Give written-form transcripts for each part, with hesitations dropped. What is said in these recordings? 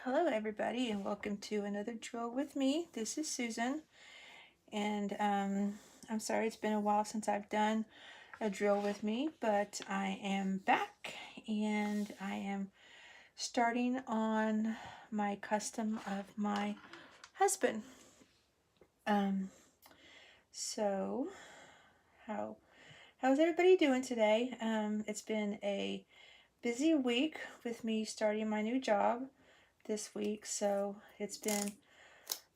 Hello everybody and welcome to another drill with me. This is Susan and I'm sorry it's been a while since I've done a drill with me, but I am back and I am starting on my custom of my husband. Um, so how's everybody doing today? It's been a busy week with me starting my new job this week, so it's been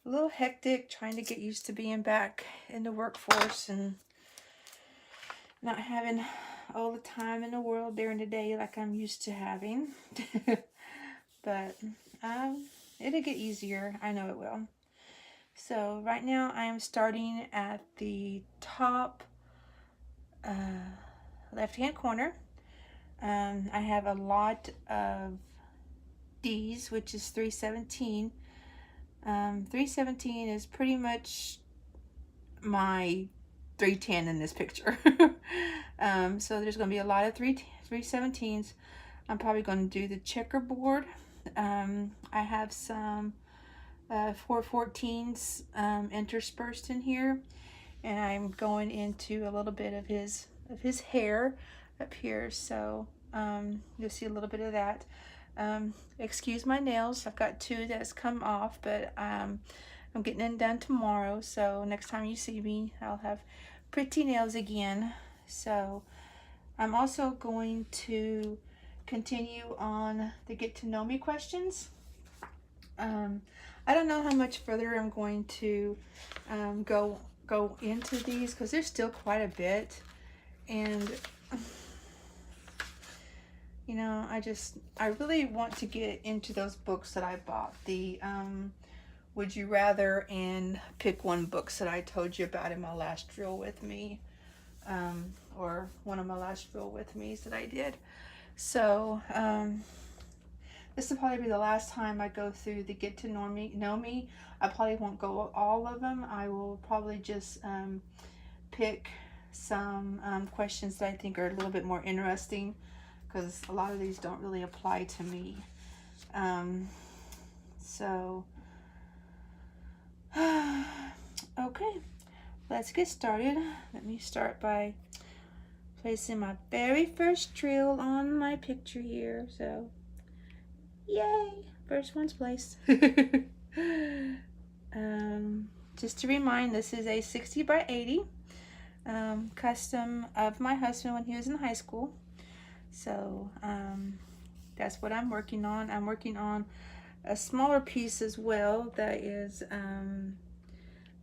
a little hectic trying to get used to being back in the workforce and not having all the time in the world during the day like I'm used to having. But it'll get easier. I know it will. So right now I am starting at the top left-hand corner. I have a lot of D's, which is 317. 317 is pretty much my 310 in this picture. So there's going to be a lot of 317s. I'm probably going to do the checkerboard. I have some 414s interspersed in here, and I'm going into a little bit of his hair up here, so you'll see a little bit of that. Excuse my nails. I've got two that's come off, but I'm getting them done tomorrow, so next time you see me, I'll have pretty nails again. So I'm also going to continue on the get to know me questions. I don't know how much further I'm going to go into these because there's still quite a bit, and you know, I really want to get into those books that I bought, the Would You Rather and Pick One books that I told you about in my last drill with me, or one of my last drill with me's that I did. So this will probably be the last time I go through the get to know me. I probably won't go all of them. I will probably just pick some questions that I think are a little bit more interesting, because a lot of these don't really apply to me. So okay, let's get started. Let me start by placing my very first drill on my picture here. So yay, first one's placed. Just to remind, this is a 60 by 80 custom of my husband when he was in high school. So that's what I'm working on. I'm working on a smaller piece as well that is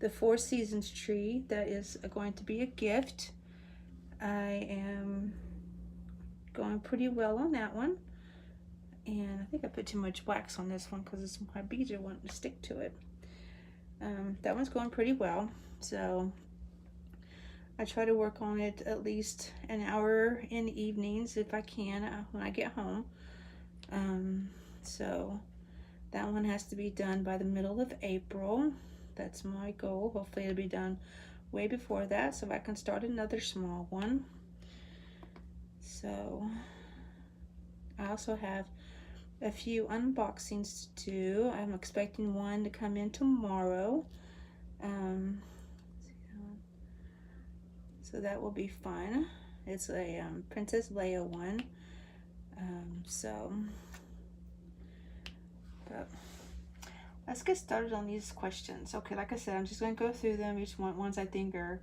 the Four Seasons tree that is going to be a gift. I am going pretty well on that one, and I think I put too much wax on this one because my beads are wanting to stick to it. That one's going pretty well, so I try to work on it at least an hour in the evenings if I can when I get home. So that one has to be done by the middle of April. That's my goal. Hopefully it'll be done way before that so I can start another small one. So I also have a few unboxings to do. I'm expecting one to come in tomorrow. So that will be fun. It's a Princess Leia one. But let's get started on these questions. Okay, like I said, I'm just going to go through them, each ones I think are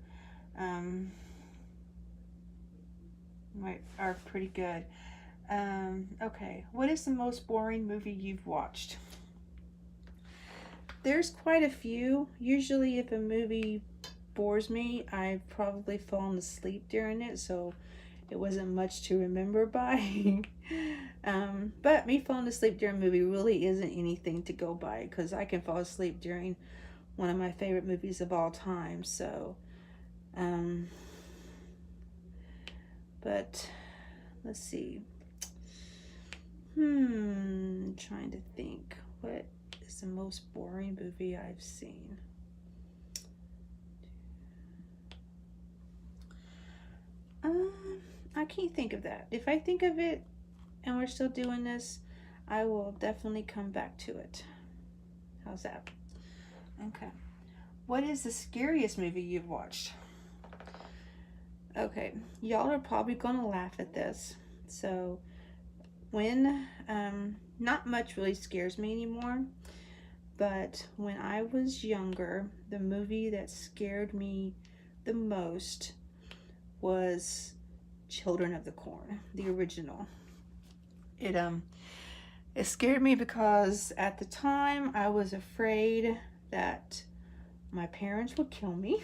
pretty good. Okay, what is the most boring movie you've watched? There's quite a few. Usually if a movie bores me, I've probably fallen asleep during it, so it wasn't much to remember by. But me falling asleep during a movie really isn't anything to go by, because I can fall asleep during one of my favorite movies of all time. So but let's see. Trying to think, what is the most boring movie I've seen? I can't think of that. If I think of it and we're still doing this, I will definitely come back to it. How's that? Okay. What is the scariest movie you've watched? Okay, y'all are probably gonna laugh at this. So, when not much really scares me anymore, but when I was younger, the movie that scared me the most was Children of the Corn, the original. It it scared me because at the time I was afraid that my parents would kill me.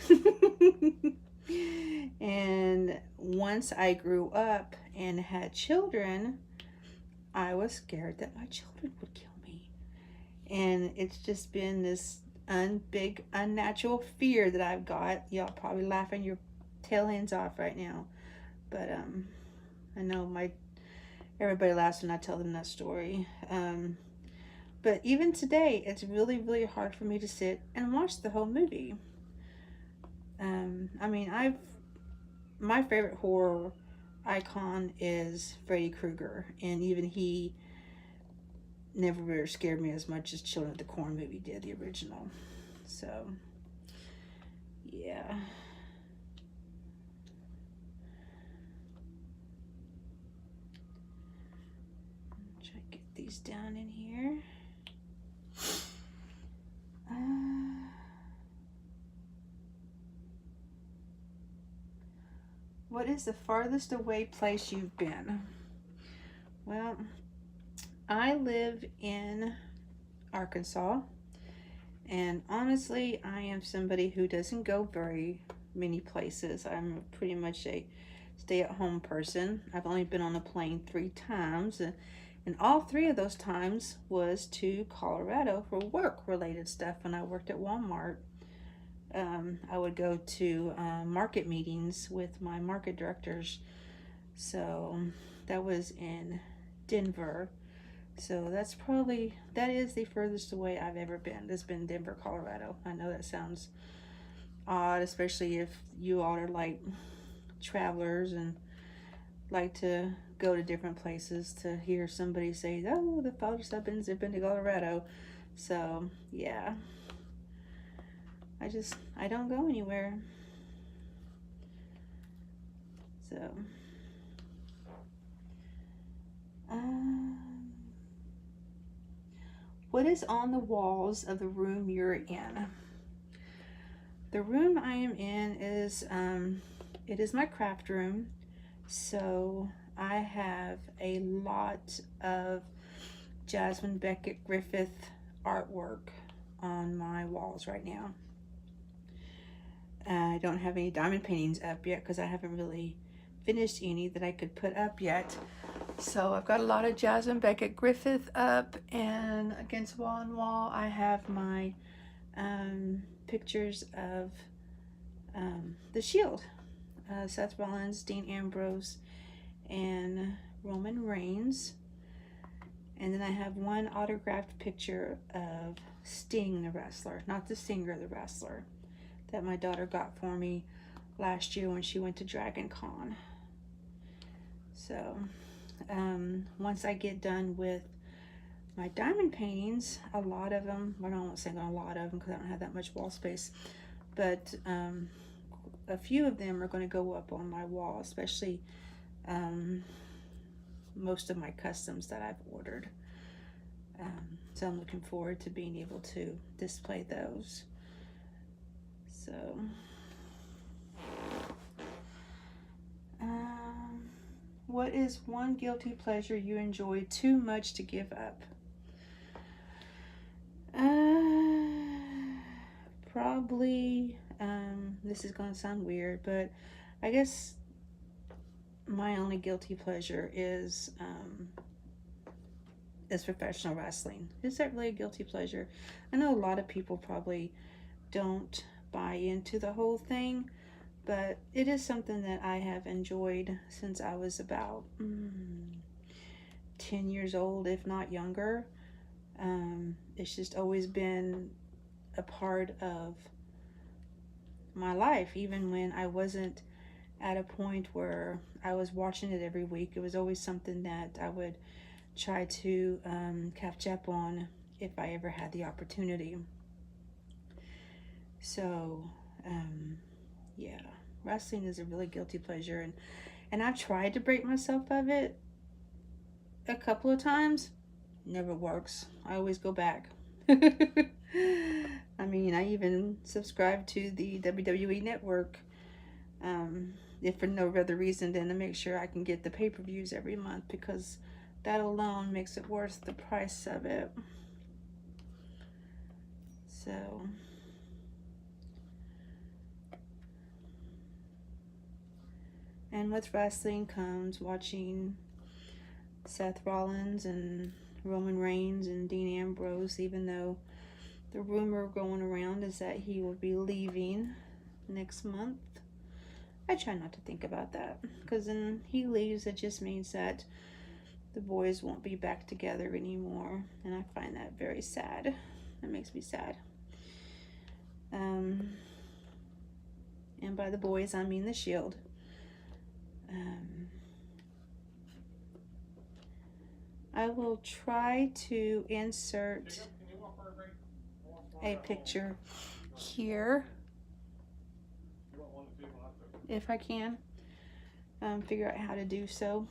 And once I grew up and had children, I was scared that my children would kill me. And it's just been this big unnatural fear that I've got. Y'all probably laughing your tail ends off right now. But I know everybody laughs when I tell them that story. But even today, it's really, really hard for me to sit and watch the whole movie. I mean, my favorite horror icon is Freddy Krueger, and even he never really scared me as much as Children of the Corn movie did, the original. So, yeah. Try to get these down in here. What is the farthest away place you've been? Well, I live in Arkansas, and honestly, I am somebody who doesn't go very many places. I'm pretty much a stay-at-home person. I've only been on a plane 3 times, and all 3 of those times was to Colorado for work-related stuff. When I worked at Walmart, I would go to market meetings with my market directors. So that was in Denver. So that is the furthest away I've ever been. It's been Denver, Colorado. I know that sounds odd, especially if you all are like travelers and like to go to different places. To hear somebody say, oh, the farthest I've been to Colorado. So yeah, I don't go anywhere. So what is on the walls of the room you're in? The room I am in is it is my craft room. So I have a lot of Jasmine Beckett Griffith artwork on my walls right now. I don't have any diamond paintings up yet because I haven't really finished any that I could put up yet. So I've got a lot of Jasmine Beckett Griffith up, and against wall and wall I have my pictures of the Shield. Seth Rollins, Dean Ambrose, and Roman Reigns. And then I have one autographed picture of Sting the wrestler, not the singer, the wrestler, that my daughter got for me last year when she went to Dragon Con. So once I get done with my diamond paintings, a lot of them, well, I won't say a lot of them because I don't have that much wall space, but a few of them are going to go up on my wall, especially most of my customs that I've ordered. So I'm looking forward to being able to display those. So what is one guilty pleasure you enjoy too much to give up? Probably, this is going to sound weird, but I guess my only guilty pleasure is professional wrestling. Is that really a guilty pleasure? I know a lot of people probably don't buy into the whole thing, but it is something that I have enjoyed since I was about 10 years old, if not younger. It's just always been a part of my life, even when I wasn't at a point where I was watching it every week. It was always something that I would try to catch up on if I ever had the opportunity. So, yeah, wrestling is a really guilty pleasure, and I've tried to break myself of it a couple of times. Never works. I always go back. I mean, I even subscribe to the WWE Network, if for no other reason than to make sure I can get the pay-per-views every month, because that alone makes it worth the price of it. So, and with wrestling comes watching Seth Rollins and Roman Reigns and Dean Ambrose, even though the rumor going around is that he will be leaving next month. I try not to think about that, because when he leaves, it just means that the boys won't be back together anymore, and I find that very sad. That makes me sad. And by the boys, I mean the Shield. I will try to insert a picture here if I can, figure out how to do so,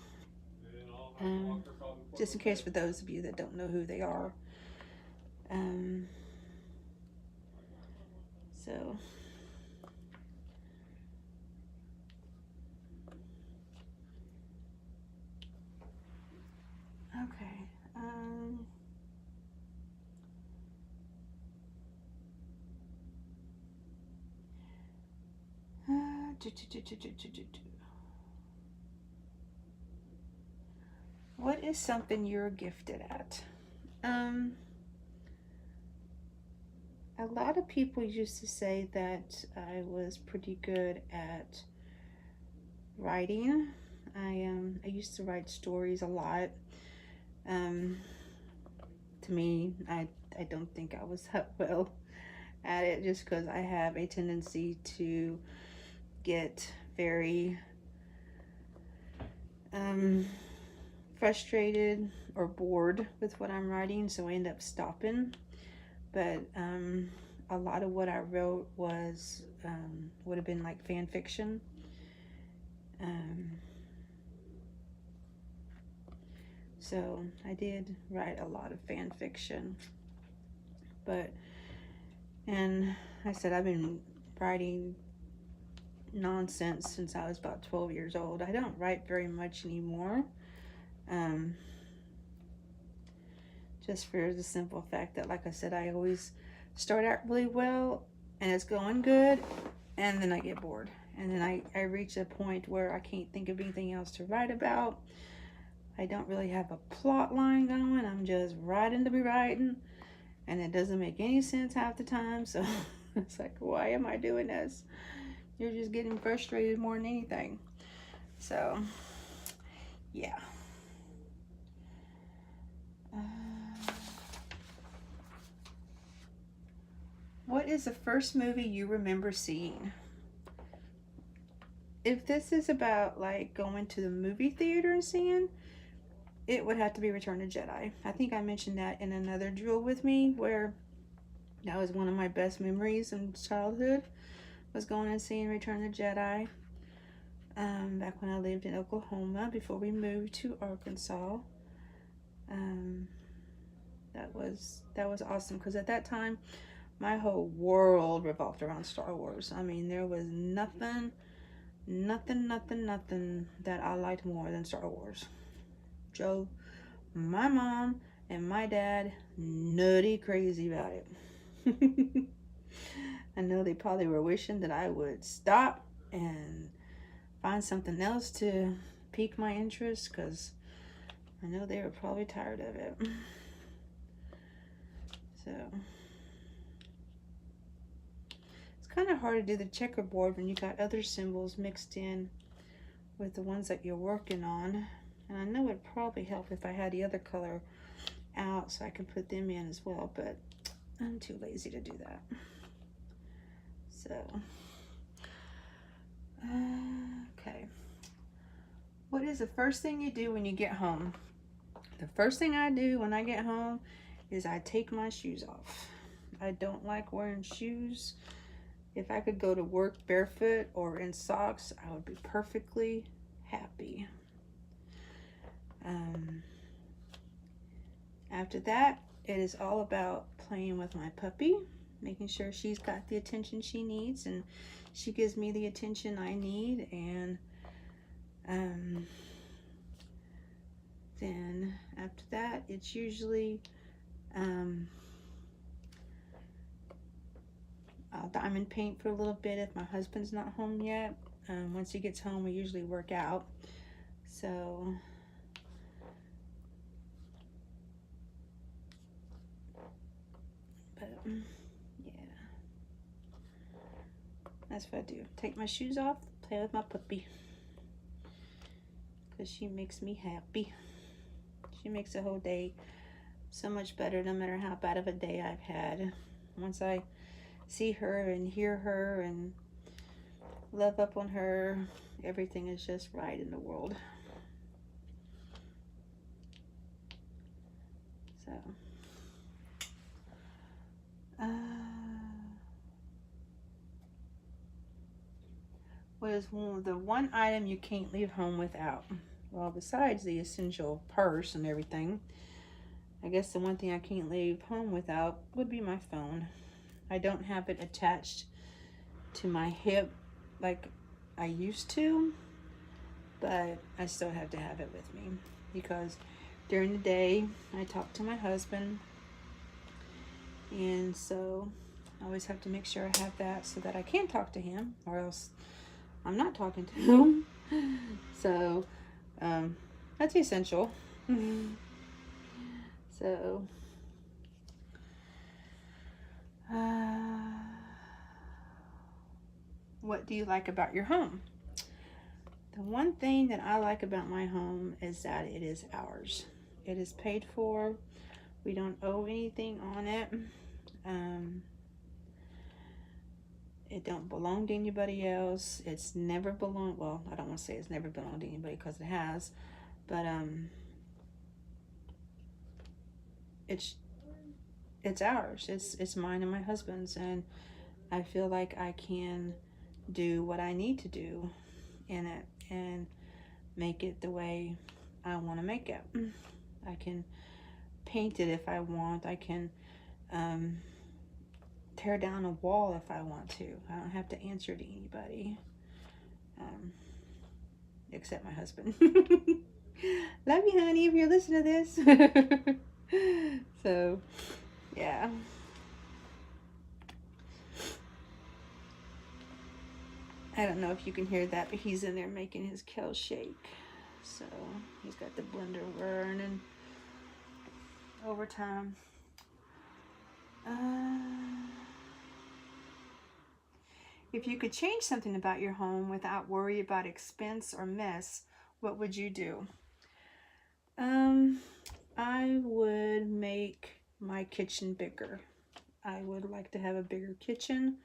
just in case for those of you that don't know who they are. So okay, what is something you're gifted at? A lot of people used to say that I was pretty good at writing. I used to write stories a lot. To me, I don't think I was that well at it, just because I have a tendency to get very frustrated or bored with what I'm writing, so I end up stopping. But a lot of what I wrote was would have been like fan fiction. So I did write a lot of fan fiction, and I said I've been writing nonsense since I was about 12 years old. I don't write very much anymore, just for the simple fact that, like I said, I always start out really well and it's going good, and then I get bored, and then I reach a point where I can't think of anything else to write about. I don't really have a plot line going. I'm just writing to be writing, and it doesn't make any sense half the time. So it's like, why am I doing this? You're just getting frustrated more than anything. So, yeah. What is the first movie you remember seeing? If this is about like going to the movie theater and seeing, it would have to be Return of Jedi. I think I mentioned that in another drill with me, where that was one of my best memories in childhood, was going and seeing Return of Jedi. Back when I lived in Oklahoma before we moved to Arkansas. That was awesome, because at that time my whole world revolved around Star Wars. I mean, there was nothing that I liked more than Star Wars. Joe, my mom, and my dad, nutty crazy about it. I know they probably were wishing that I would stop and find something else to pique my interest, because I know they were probably tired of it. So it's kind of hard to do the checkerboard when you got other symbols mixed in with the ones that you're working on. And I know it'd probably help if I had the other color out so I can put them in as well, but I'm too lazy to do that. So, okay. What is the first thing you do when you get home? The first thing I do when I get home is I take my shoes off. I don't like wearing shoes. If I could go to work barefoot or in socks, I would be perfectly happy. After that, it is all about playing with my puppy, making sure she's got the attention she needs and she gives me the attention I need. And then after that, it's usually I'll diamond paint for a little bit if my husband's not home yet. Once he gets home, we usually work out. So but yeah, that's what I do. Take my shoes off, play with my puppy, because she makes me happy. She makes the whole day so much better, no matter how bad of a day I've had. Once I see her and hear her and love up on her, everything is just right in the world. So what is the one item you can't leave home without? Well, besides the essential purse and everything, I guess the one thing I can't leave home without would be my phone. I don't have it attached to my hip like I used to, but I still have to have it with me because during the day I talk to my husband, and so I always have to make sure I have that so that I can talk to him, or else I'm not talking to him. So that's essential. So what do you like about your home? The one thing that I like about my home is that it is ours. It is paid for. We don't owe anything on it. It don't belong to anybody else. It's never belonged, well, I don't want to say it's never belonged to anybody because it has, but it's ours. It's mine and my husband's, and I feel like I can do what I need to do in it and make it the way I want to make it. I can paint it if I want. I can tear down a wall if I want to. I don't have to answer to anybody, except my husband. Love you, honey, if you're listening to this. So yeah. I don't know if you can hear that, but he's in there making his kale shake. So he's got the blender running overtime. If you could change something about your home without worry about expense or mess, what would you do? I would make my kitchen bigger. I would like to have a bigger kitchen.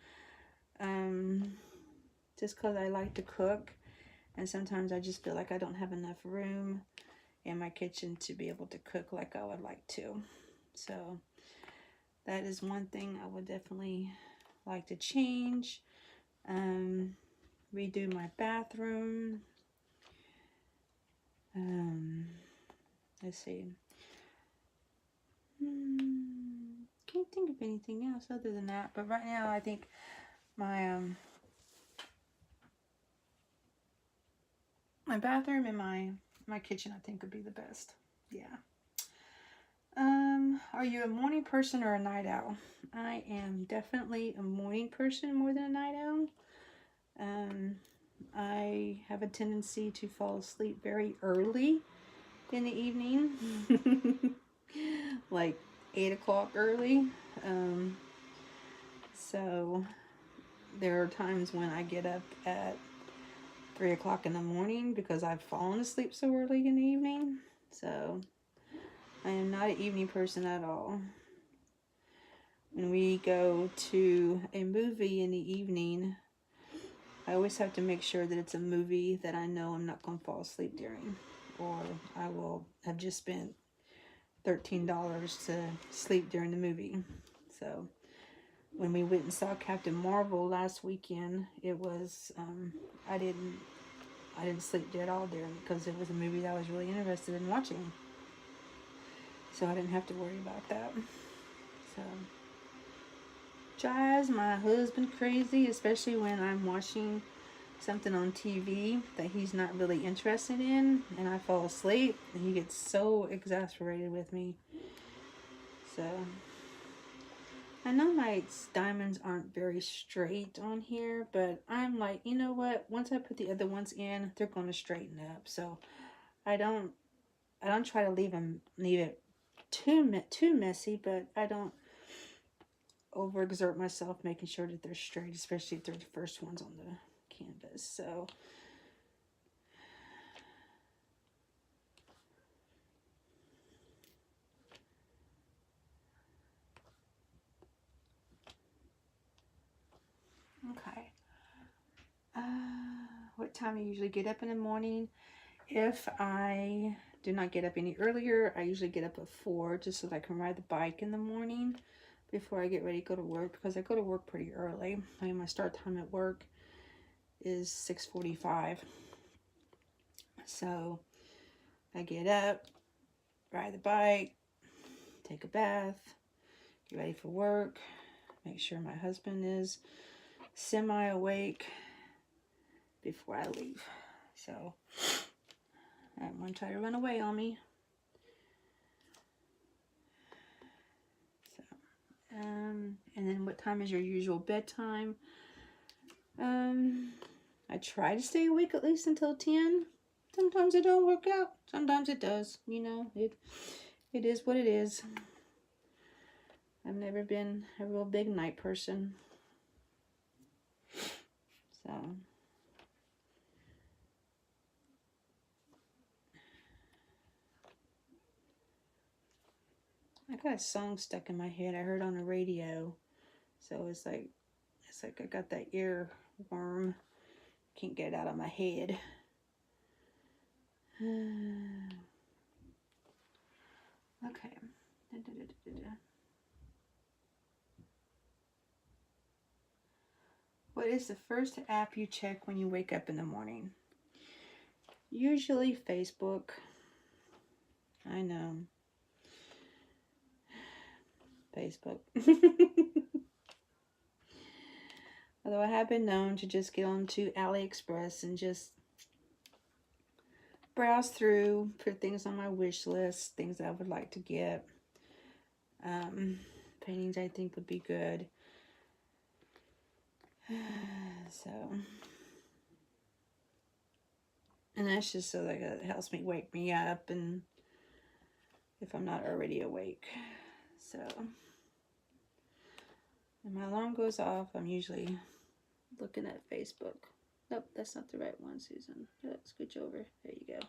Just because I like to cook, and sometimes I just feel like I don't have enough room in my kitchen to be able to cook like I would like to. So that is one thing I would definitely like to change. Redo my bathroom. Let's see. Can't think of anything else other than that, but right now I think my my bathroom and my kitchen, I think, would be the best. Yeah. Are you a morning person or a night owl? I am definitely a morning person more than a night owl. I have a tendency to fall asleep very early in the evening, like 8 o'clock early. So there are times when I get up at 3 o'clock in the morning because I've fallen asleep so early in the evening. So I am not an evening person at all. When we go to a movie in the evening, I always have to make sure that it's a movie that I know I'm not going to fall asleep during, or I will have just spent $13 to sleep during the movie. So when we went and saw Captain Marvel last weekend, it was I didn't sleep dead all there because it was a movie that I was really interested in watching. So I didn't have to worry about that. So drives my husband crazy, especially when I'm watching something on TV that he's not really interested in and I fall asleep, and he gets so exasperated with me. So I know my diamonds aren't very straight on here, but I'm like, you know what, once I put the other ones in, they're going to straighten up. So I don't try to leave it too messy, but I don't overexert myself making sure that they're straight, especially if they're the first ones on the canvas. So okay. What time do you usually get up in the morning? If I do not get up any earlier, I usually get up at 4 just so that I can ride the bike in the morning before I get ready to go to work, because I go to work pretty early. I mean, my start time at work is 6:45. So I get up, ride the bike, take a bath, get ready for work, make sure my husband is semi-awake before I leave. So I don't want to try to run away on me. So, and then what time is your usual bedtime? I try to stay awake at least until 10. Sometimes it don't work out. Sometimes it does. You know, it is what it is. I've never been a real big night person. So I got a song stuck in my head I heard on the radio. So it's like I got that earworm. Can't get it out of my head. Okay. What is the first app you check when you wake up in the morning? Usually Facebook. I know. Facebook. Although I have been known to just get onto AliExpress and just browse through, put things on my wish list, things I would like to get. Paintings I think would be good. So, and that's just so that it helps me wake me up, and if I'm not already awake. So, when my alarm goes off, I'm usually looking at Facebook. Nope, that's not the right one, Susan. Let's scooch over. There you go.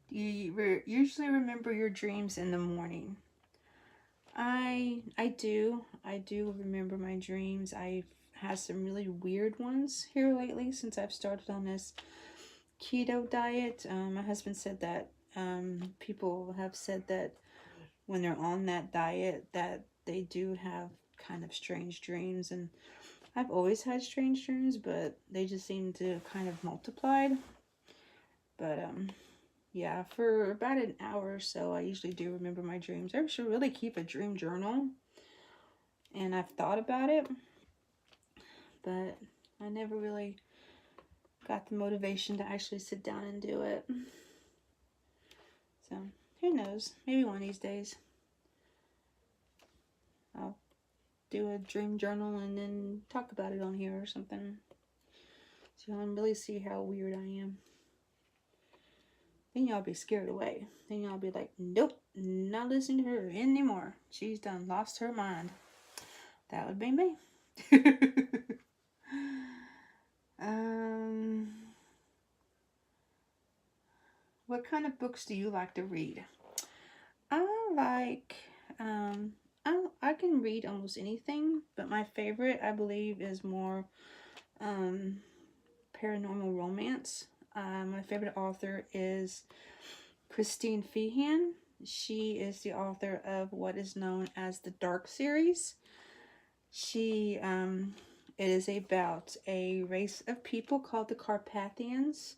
Do you usually remember your dreams in the morning? I do remember my dreams. I've had some really weird ones here lately since I've started on this keto diet. My husband said that people have said that when they're on that diet that they do have kind of strange dreams, and I've always had strange dreams, but they just seem to kind of multiplied. But yeah, for about an hour or so, I usually do remember my dreams. I should really keep a dream journal, and I've thought about it, but I never really got the motivation to actually sit down and do it. So, who knows? Maybe one of these days I'll do a dream journal and then talk about it on here or something, so y'all can really see how weird I am. Then y'all be scared away. Then y'all be like, nope, not listening to her anymore. She's done lost her mind. That would be me. What kind of books do you like to read? I like, I can read almost anything, but my favorite, I believe, is more, paranormal romance. My favorite author is Christine Feehan. She is the author of what is known as the Dark series. It is about a race of people called the Carpathians,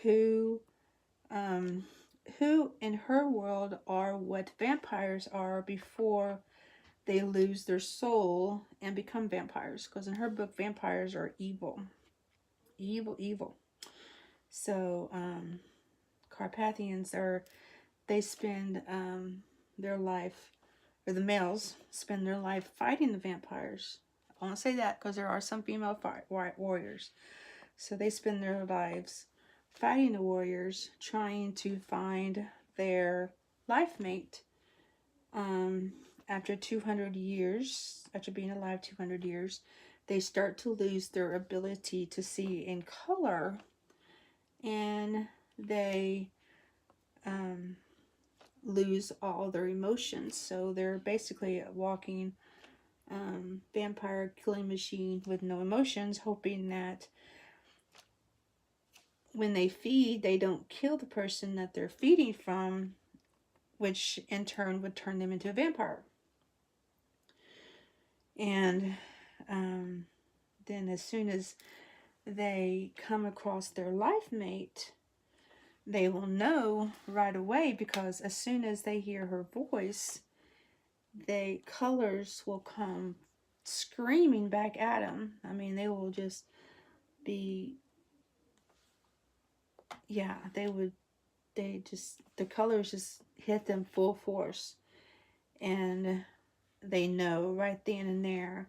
who in her world are what vampires are before they lose their soul and become vampires. Because in her book, vampires are evil. Evil. So, Carpathians they spend their life, or the males spend their life fighting the vampires. I won't say that because there are some female warriors. So they spend their lives fighting the warriors, trying to find their life mate. After 200 years, after being alive 200 years, they start to lose their ability to see in color, and they lose all their emotions. So they're basically a walking vampire killing machine with no emotions, hoping that when they feed, they don't kill the person that they're feeding from, which in turn would turn them into a vampire. And then as soon as they come across their life mate, they will know right away, because as soon as they hear her voice, colors will come screaming back at them. I mean, they will just be, yeah, the colors just hit them full force. And they know right then and there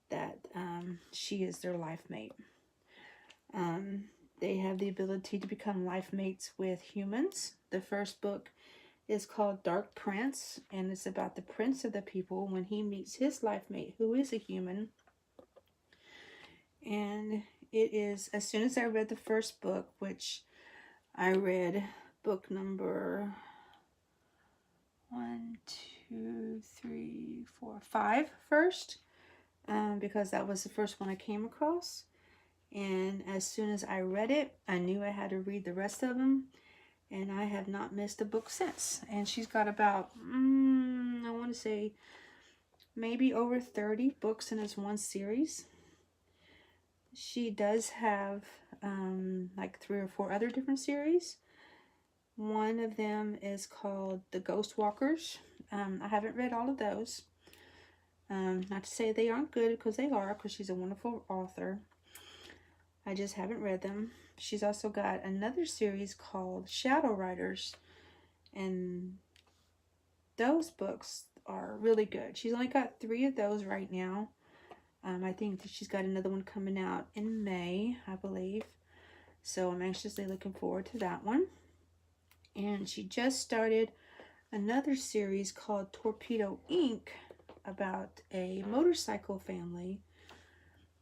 that she is their life mate. They have the ability to become life mates with humans. The first book is called Dark Prince, and it's about the prince of the people when he meets his life mate, who is a human. And it is, as soon as I read the first book, which I read book number 5 first, because that was the first one I came across. And as soon as I read it, I knew I had to read the rest of them. And I have not missed a book since. And she's got about, I want to say, maybe over 30 books in this one series. She does have like 3 or 4 other different series. One of them is called The Ghost Walkers. I haven't read all of those. Not to say they aren't good, because they are, because she's a wonderful author. I just haven't read them. She's also got another series called Shadow Riders, and those books are really good. She's only got 3 of those right now. I think that she's got another one coming out in May, I believe. So I'm anxiously looking forward to that one. And she just started another series called Torpedo Inc. about a motorcycle family.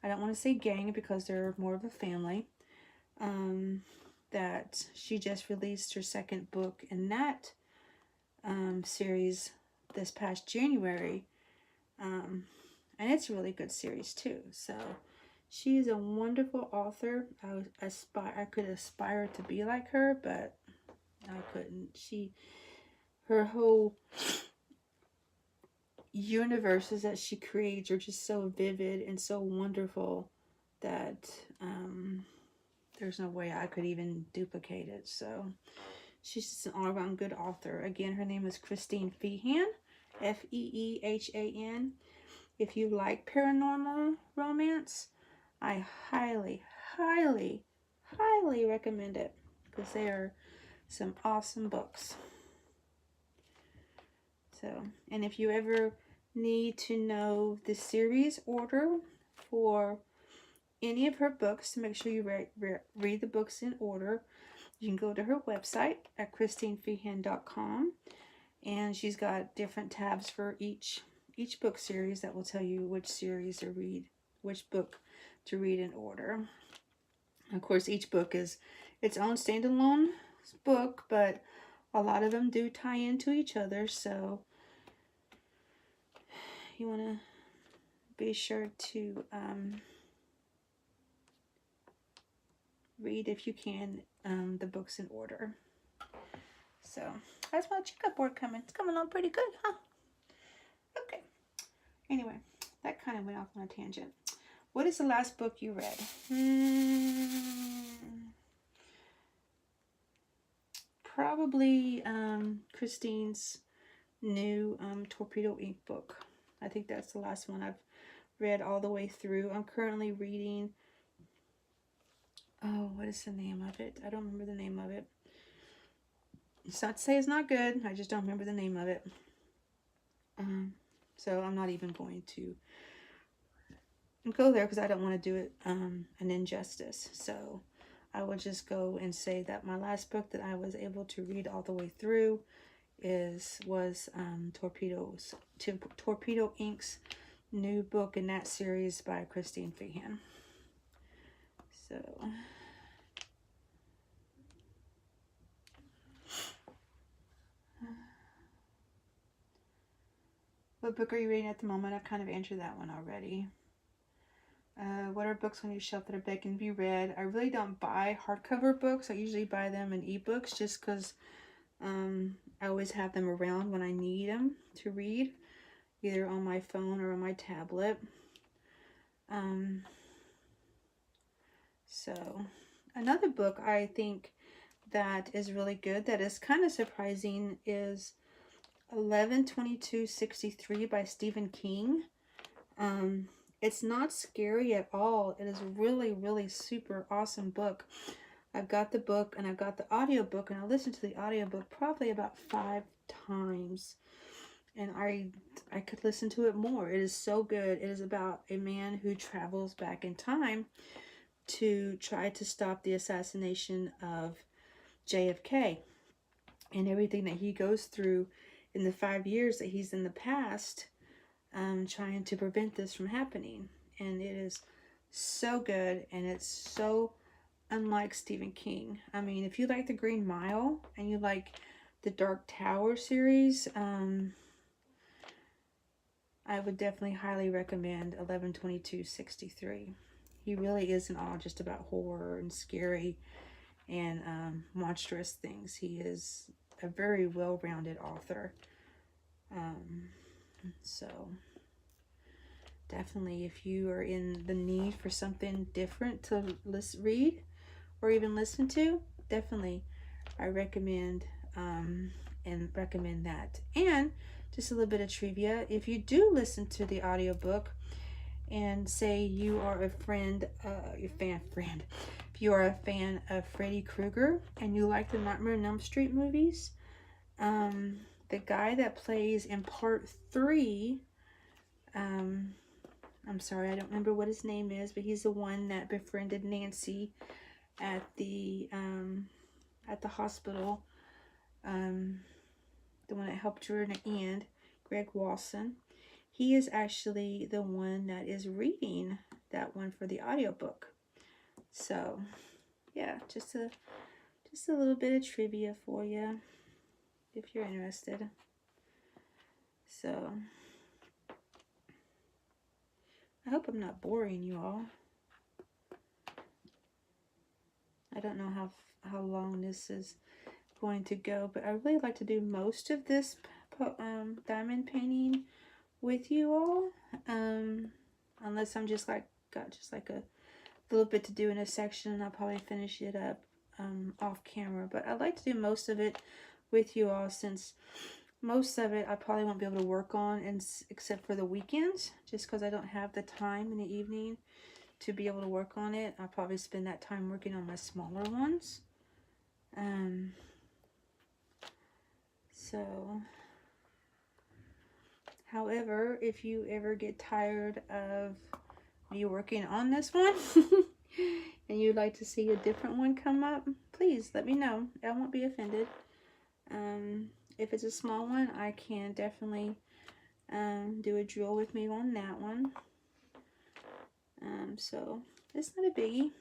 I don't want to say gang, because they're more of a family. That she just released her second book in that series this past January. And it's a really good series too. So she is a wonderful author. I could aspire to be like her, but I couldn't. Her whole universes that she creates are just so vivid and so wonderful that there's no way I could even duplicate it. So she's just an all-around good author. Again, her name is Christine Feehan, Feehan. If you like paranormal romance, I highly, highly, highly recommend it, because they are some awesome books. So, and if you ever need to know the series order for any of her books, to make sure you read the books in order, you can go to her website at christinefeehan.com, and she's got different tabs for each book series that will tell you which series to read, which book to read in order. Of course, each book is its own standalone book, but a lot of them do tie into each other, so you want to be sure to read, if you can, the books in order. So that's my checkup board coming. It's coming along pretty good, huh? Okay. Anyway, that kind of went off on a tangent. What is the last book you read? Probably Christine's new Torpedo Ink book. I think that's the last one I've read all the way through. I'm currently reading, oh, what is the name of it? I don't remember the name of it. It's not to say it's not good. I just don't remember the name of it. So I'm not even going to go there because I don't want to do it an injustice. So I will just go and say that my last book that I was able to read all the way through was Torpedo Ink's new book in that series by Christine Feehan. So what book are you reading at the moment? I've kind of answered that one already. What are books on your shelf that are begging to be read? I really don't buy hardcover books. I usually buy them in ebooks just because I always have them around when I need them to read, either on my phone or on my tablet. So another book I think that is really good, that is kind of surprising, is 11/22/63 by Stephen King. It's not scary at all. It is really, really super awesome book. I've got the book and I've got the audiobook, and I listened to the audiobook probably about 5 times. And I could listen to it more. It is so good. It is about a man who travels back in time to try to stop the assassination of JFK, and everything that he goes through in the 5 years that he's in the past, trying to prevent this from happening. And it is so good, and it's so unlike Stephen King. I mean, if you like The Green Mile and you like the Dark Tower series, I would definitely highly recommend 11/22/63. He really isn't all just about horror and scary and monstrous things. He is a very well-rounded author. So definitely, if you are in the need for something different to read or even listen to, definitely I recommend that. And just a little bit of trivia: if you do listen to the audiobook and say you are a friend, if you are a fan of Freddy Krueger and you like the Nightmare on Elm Street movies, the guy that plays in part 3, I'm sorry, I don't remember what his name is, but he's the one that befriended Nancy at the hospital, the one that helped her in the end, Greg Walson. He is actually the one that is reading that one for the audiobook. So, yeah, just a little bit of trivia for you if you're interested. So, I hope I'm not boring you all. I don't know how long this is going to go, but I really like to do most of this diamond painting with you all, unless I'm just got a little bit to do in a section, and I'll probably finish it up off camera. But I like to do most of it with you all, since most of it I probably won't be able to work on except for the weekends, just because I don't have the time in the evening to be able to work on it. I'll probably spend that time working on my smaller ones. So, however, if you ever get tired of me working on this one and you'd like to see a different one come up, please let me know. I won't be offended. If it's a small one, I can definitely do a drill with me on that one. So it's not a biggie.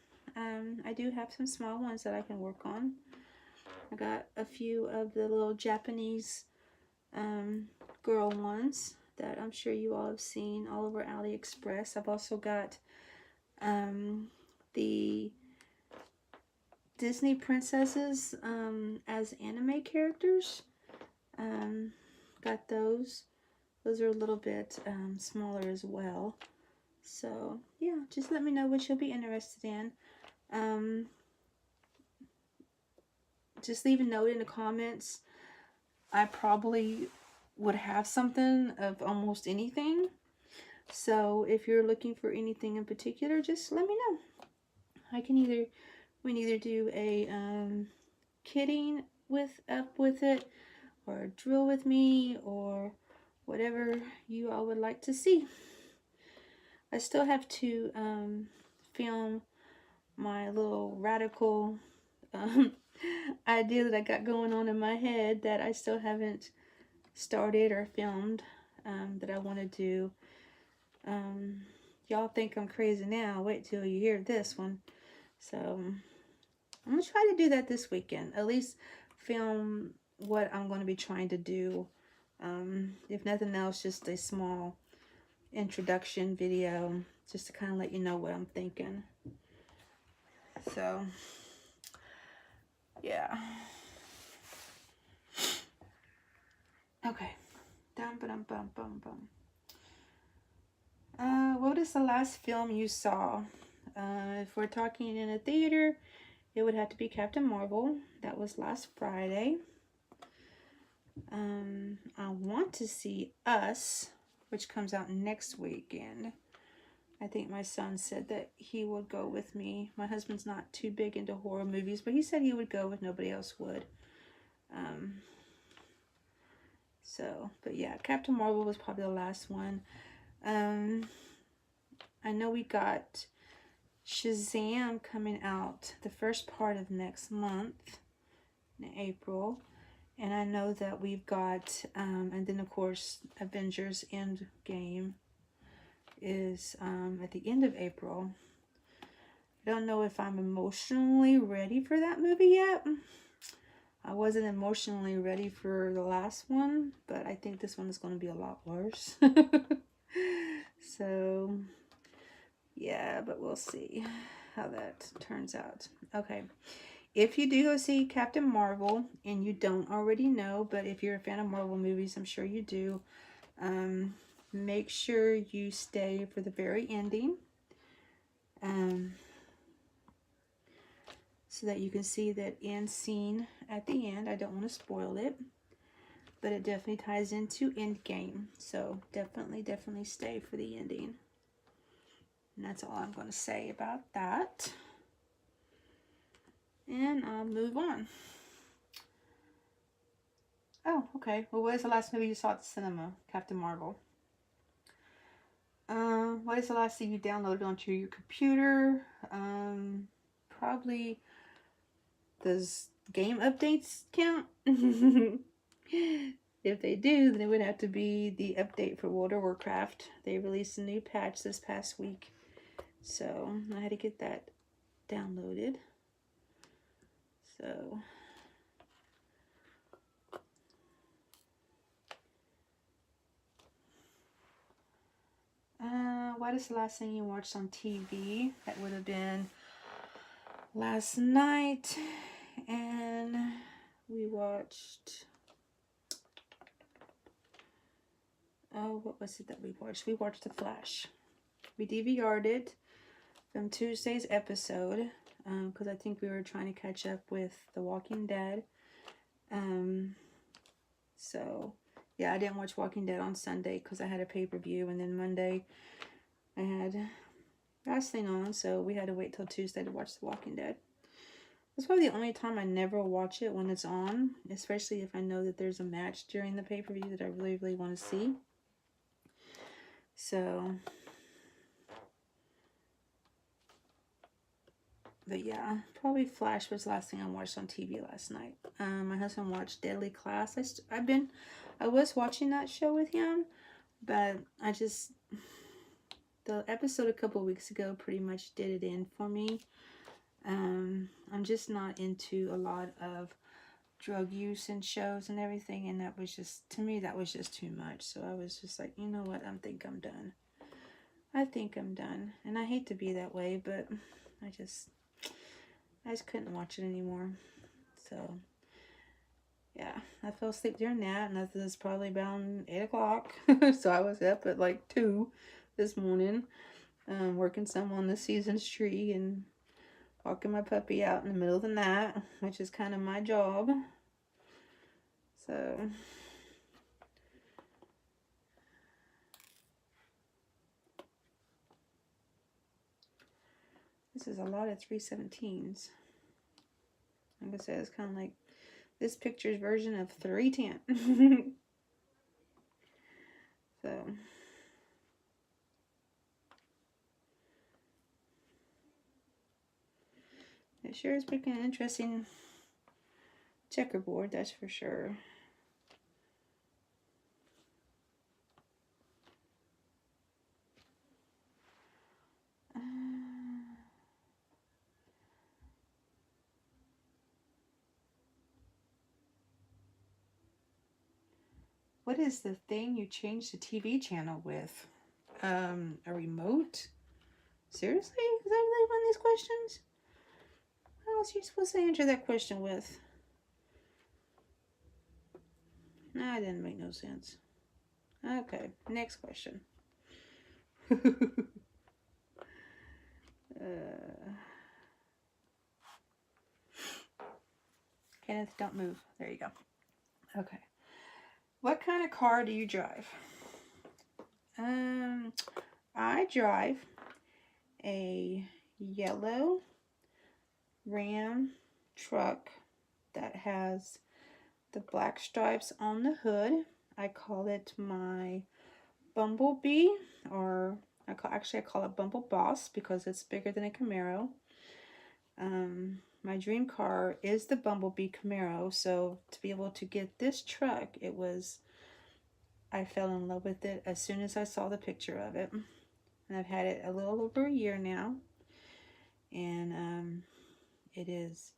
I do have some small ones that I can work on. I got a few of the little Japanese girl ones that I'm sure you all have seen all over AliExpress. I've also got the Disney princesses as anime characters. Got those. Those are a little bit smaller as well. So yeah, just let me know what you'll be interested in. Just leave a note in the comments. I probably would have something of almost anything. So if you're looking for anything in particular, just let me know. We can either do a kidding with it, or drill with me, or whatever you all would like to see. I still have to film my little radical idea that I got going on in my head that I still haven't started or filmed, that I want to do. Y'all think I'm crazy now. Wait till you hear this one. So I'm going to try to do that this weekend. At least film what I'm going to be trying to do. If nothing else, just a small introduction video, just to kind of let you know what I'm thinking. So yeah. Okay. What is the last film you saw? If we're talking in a theater, it would have to be Captain Marvel. That was last Friday. I want to see Us, which comes out next weekend. I think my son said that he would go with me. My husband's not too big into horror movies, but he said he would go if nobody else would. But yeah, Captain Marvel was probably the last one. I know we got Shazam coming out the first part of next month, in April. And I know that we've got, and then of course, Avengers Endgame is at the end of April. I don't know if I'm emotionally ready for that movie yet. I wasn't emotionally ready for the last one, but I think this one is going to be a lot worse. So, yeah, but we'll see how that turns out. Okay. If you do go see Captain Marvel, and you don't already know, but if you're a fan of Marvel movies, I'm sure you do, make sure you stay for the very ending, so that you can see that end scene at the end. I don't want to spoil it, but it definitely ties into Endgame. So definitely stay for the ending. And that's all I'm going to say about that. And I'll move on. Oh, okay. Well, what is the last movie you saw at the cinema? Captain Marvel. What is the last thing you downloaded onto your computer? Probably, does game updates count? If they do, then it would have to be the update for World of Warcraft. They released a new patch this past week, so I had to get that downloaded. So what is the last thing you watched on TV? That would have been last night, and we watched, oh, what was it that we watched? We watched The Flash. We DVR'd it from Tuesday's episode, because I think we were trying to catch up with The Walking Dead. So yeah, I didn't watch Walking Dead on Sunday because I had a pay-per-view, and then Monday I had wrestling on, so we had to wait till Tuesday to watch The Walking Dead. That's probably the only time I never watch it when it's on, especially if I know that there's a match during the pay-per-view that I really, really want to see. So, but yeah, probably Flash was the last thing I watched on TV last night. My husband watched Deadly Class. I was watching that show with him, but the episode a couple weeks ago pretty much did it in for me. I'm just not into a lot of drug use and shows and everything, and that was just, to me, that was just too much. So I was just like, you know what, I think I'm done. And I hate to be that way, but I just couldn't watch it anymore. So, yeah, I fell asleep during that, and that was probably about 8 o'clock. So I was up at like 2 this morning, working some on the season's tree and walking my puppy out in the middle of the night, which is kind of my job. So, this is a lot of 317s. Like I said, it's kind of like this picture's version of 310. So, it sure is making an interesting checkerboard, that's for sure. What is the thing you change the TV channel with? A remote? Seriously? Is that really one of these questions? How else are you supposed to answer that question with? Nah, it didn't make no sense. Okay, next question. Kenneth, don't move. There you go. Okay. What kind of car do you drive? I drive a yellow Ram truck that has the black stripes on the hood. I call it my Bumblebee, or I call it Bumble Boss because it's bigger than a Camaro. My dream car is the Bumblebee Camaro, so to be able to get this truck, I fell in love with it as soon as I saw the picture of it. And I've had it a little over a year now, and it's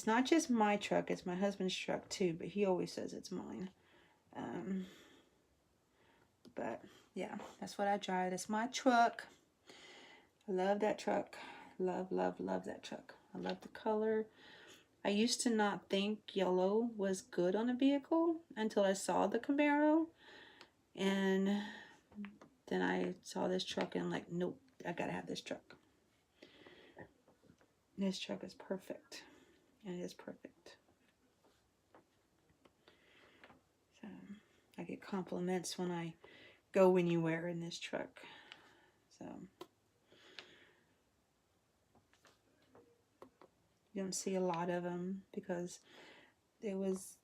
not just my truck, it's my husband's truck too, but he always says it's mine. But yeah, that's what I drive. That's my truck. I love that truck. Love, love, love that truck. I love the color. I used to not think yellow was good on a vehicle until I saw the Camaro. And then I saw this truck and I'm like, nope, I gotta have this truck. This truck is perfect. And it is perfect. So I get compliments when I go anywhere in this truck. So you don't see a lot of them because it was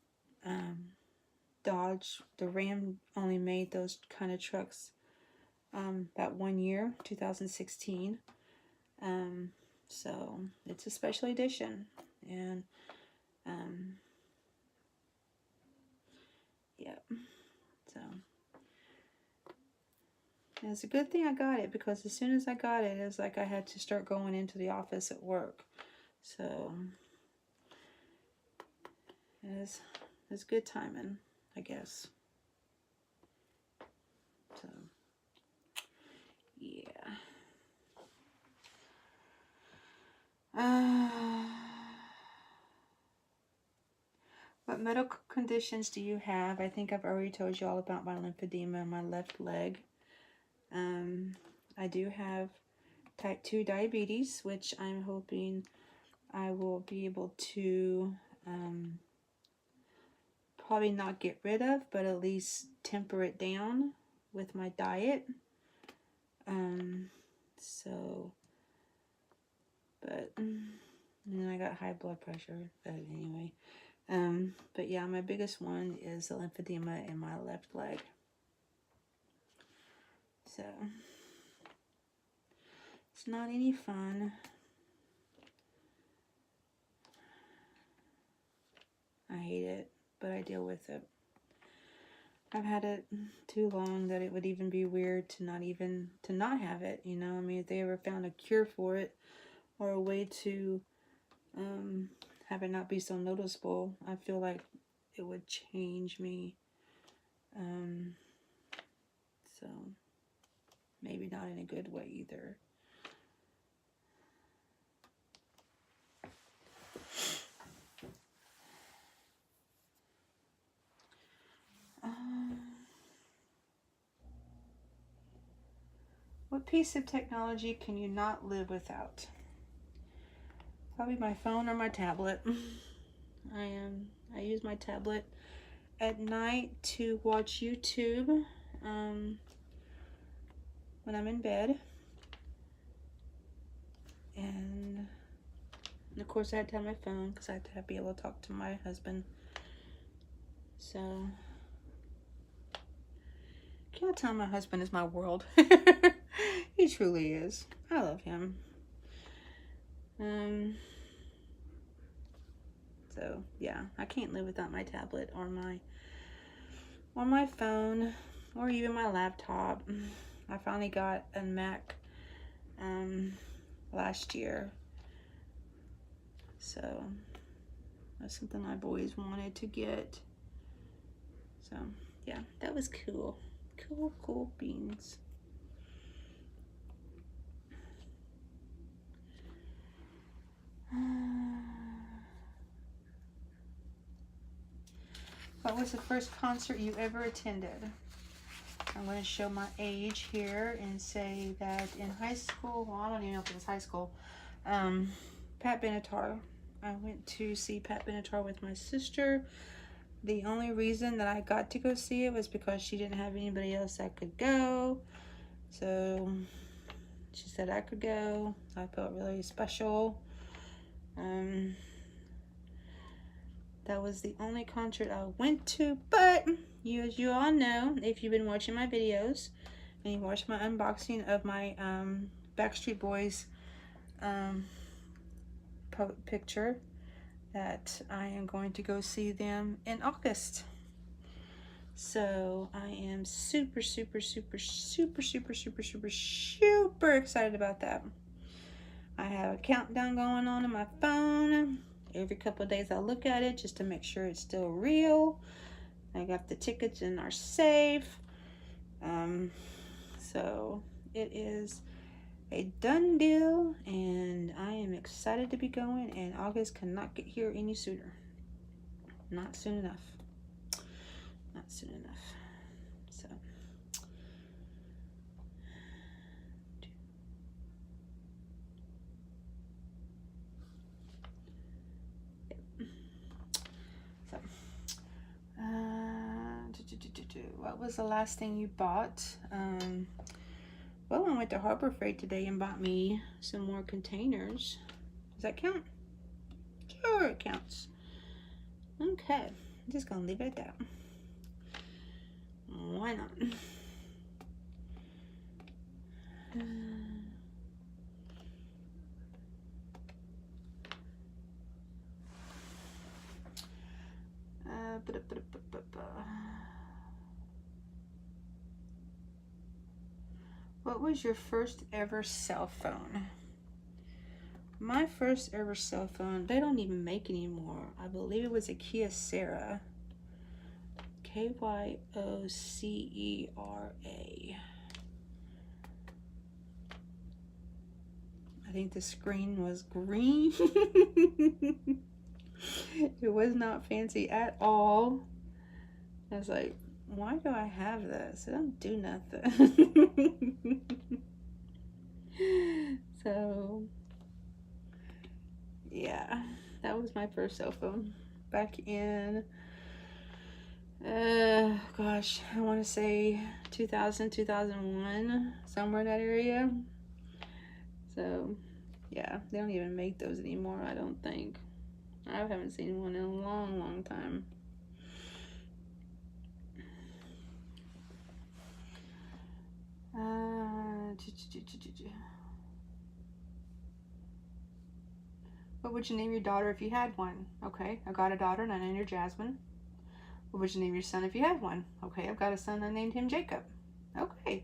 Dodge. The Ram only made those kind of trucks that 1 year, 2016. So it's a special edition, and yeah. So and it's a good thing I got it because as soon as I got it, it was like I had to start going into the office at work. So it's good timing, I guess. So yeah. What medical conditions do you have? I think I've already told you all about my lymphedema in my left leg. I do have type 2 diabetes, which I'm hoping I will be able to probably not get rid of, but at least temper it down with my diet. And then I got high blood pressure, but anyway. But yeah, my biggest one is the lymphedema in my left leg. So it's not any fun. I hate it, but I deal with it. I've had it too long that it would even be weird to not have it, you know? I mean, if they ever found a cure for it or a way to have it not be so noticeable, I feel like it would change me. So maybe not in a good way either. What piece of technology can you not live without? Probably my phone or my tablet. I use my tablet at night to watch YouTube when I'm in bed. And of course I had to have my phone because I had to be able to talk to my husband. So, can't tell my husband is my world. He truly is. I love him. So yeah, I can't live without my tablet or my phone or even my laptop. I finally got a Mac last year. So that's something I've always wanted to get. So yeah, that was cool. Cool beans. What was the first concert you ever attended? I'm going to show my age here and say that in high school, well, I don't even know if it was high school, Pat Benatar. I went to see Pat Benatar with my sister. The only reason that I got to go see it was because she didn't have anybody else that could go. So she said I could go. I felt really special. That was the only concert I went to, but as you all know, if you've been watching my videos and you watched my unboxing of my Backstreet Boys picture, that I am going to go see them in August. So I am super excited about that. I have a countdown going on my phone. Every couple of days I look at it just to make sure it's still real. I got the tickets in our safe. So it is a done deal, and I am excited to be going, and August cannot get here any sooner. Not soon enough. Not soon enough. So what was the last thing you bought? Well, I went to Harbor Freight today and bought me some more containers. Does that count? Sure, it counts. Okay, I'm just gonna leave it at that. Why not? What was your first ever cell phone? My first ever cell phone, they don't even make anymore. I believe it was a Kyocera. Kyocera. I think the screen was green. It was not fancy at all. I was like, why do I have this? It don't do nothing. So yeah, that was my first cell phone back in gosh, I want to say 2000, 2001, somewhere in that area. So yeah, they don't even make those anymore, I don't think. I haven't seen one in a long time. What would you name your daughter if you had one? Okay, I got a daughter and I named her Jasmine. What would you name your son if you had one? Okay, I've got a son and I named him Jacob. Okay.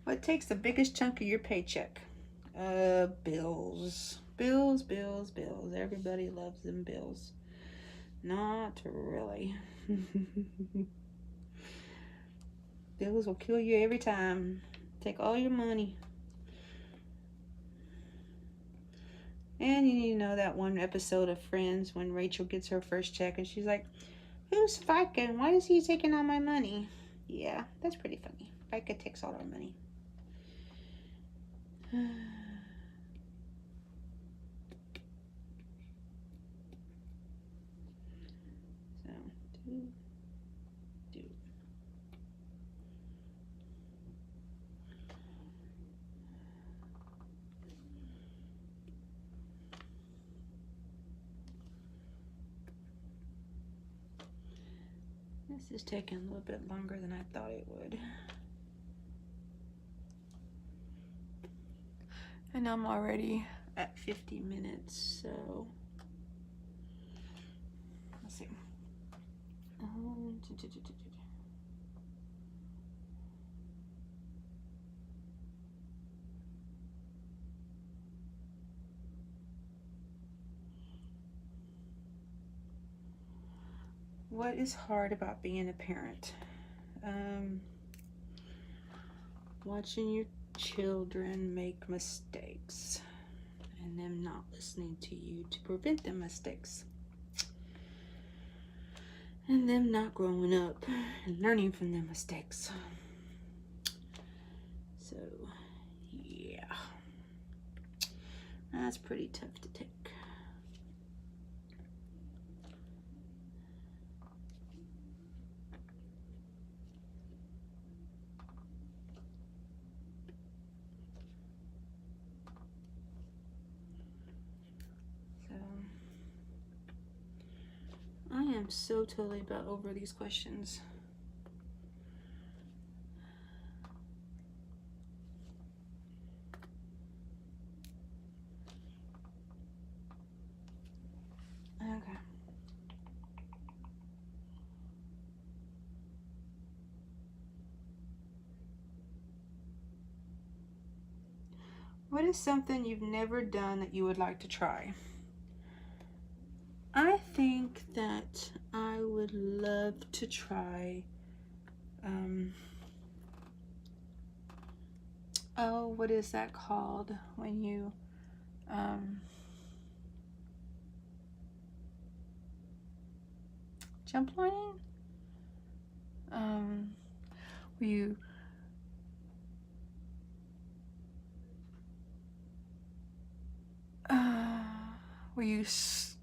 What takes the biggest chunk of your paycheck? Bills. Bills. Everybody loves them bills. Not really. Bills will kill you every time. Take all your money. And you need to know that one episode of Friends when Rachel gets her first check and she's like, who's FICA and why is he taking all my money? Yeah, that's pretty funny. FICA takes all our money. So, do. This is taking a little bit longer than I thought it would. And I'm already at 50 minutes, so let's see. What is hard about being a parent? Watching your children make mistakes and them not listening to you to prevent them mistakes. And them not growing up and learning from their mistakes. So, yeah. That's pretty tough to take. I am so totally about over these questions. Okay. What is something you've never done that you would like to try? I think that I would love to try, oh, what is that called when you, jump lining? Where you,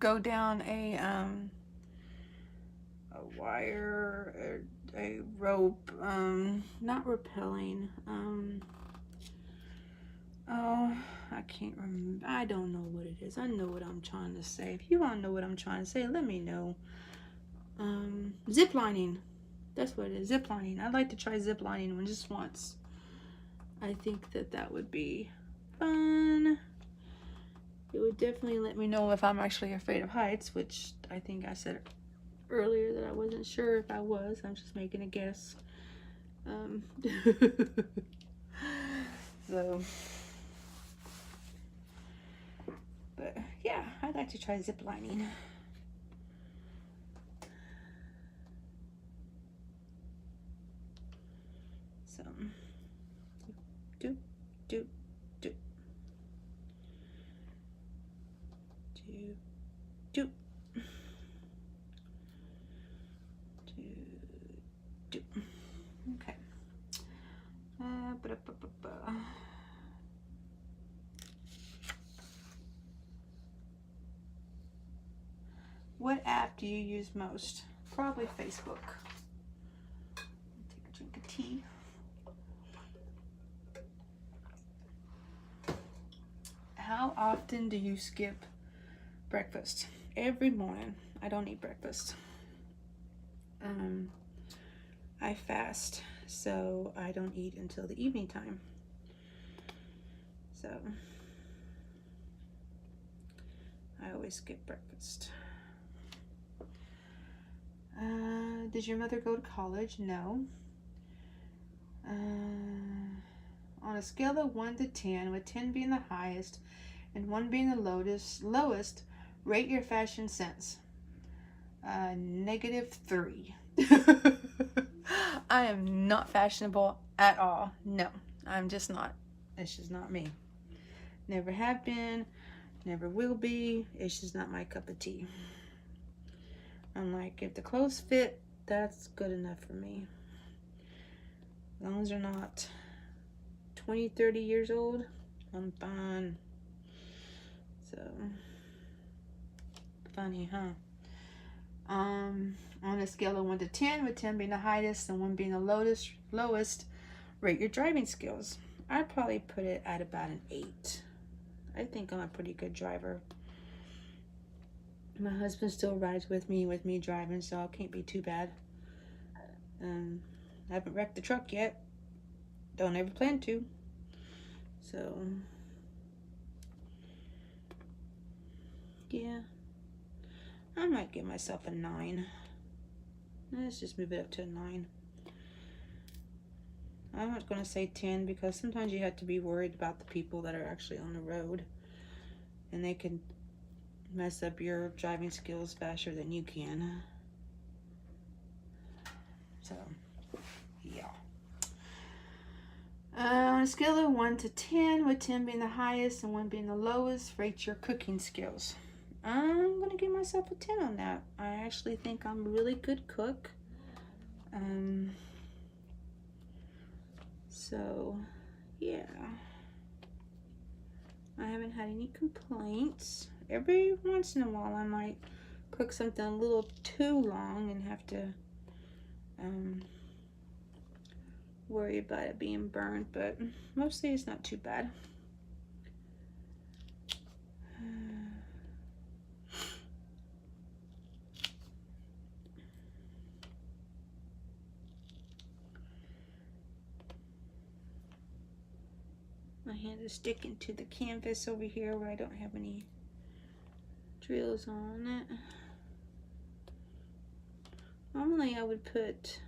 go down a wire, or a rope, not rappelling, oh, I can't remember, I don't know what it is. I know what I'm trying to say. If you want to know what I'm trying to say, let me know. Ziplining, that's what it is, ziplining. I'd like to try ziplining just once. I think that would be fun. It would definitely let me know if I'm actually afraid of heights, which I think I said earlier that I wasn't sure if I was. I'm just making a guess. So, but yeah, I'd like to try zip lining. So, do. Okay. What app do you use most? Probably Facebook. Take a drink of tea. How often do you skip breakfast? Every morning. I don't eat breakfast. I fast, so I don't eat until the evening time. So I always skip breakfast. Did your mother go to college? No. On a scale of 1 to 10, with 10 being the highest and 1 being the lowest, rate your fashion sense. -3. I am not fashionable at all. No, I'm just not. It's just not me. Never have been, never will be. It's just not my cup of tea. I'm like, if the clothes fit, that's good enough for me. As long as they're not 20, 30 years old, I'm fine. So, funny, huh? On a scale of 1 to 10, with 10 being the highest and 1 being the lowest, rate your driving skills. I'd probably put it at about an 8. I think I'm a pretty good driver. My husband still rides with me driving, so it can't be too bad. I haven't wrecked the truck yet. Don't ever plan to. So, yeah. I might give myself a 9. Let's just move it up to a 9. I'm not going to say 10 because sometimes you have to be worried about the people that are actually on the road. And they can mess up your driving skills faster than you can. So, yeah. On a scale of 1 to 10, with 10 being the highest and 1 being the lowest, rate your cooking skills. I'm going to give myself a 10 on that. I actually think I'm a really good cook. So, yeah. I haven't had any complaints. Every once in a while I might cook something a little too long and have to worry about it being burned, but mostly it's not too bad. My hand is sticking to the canvas over here where I don't have any drills on it. Normally I would put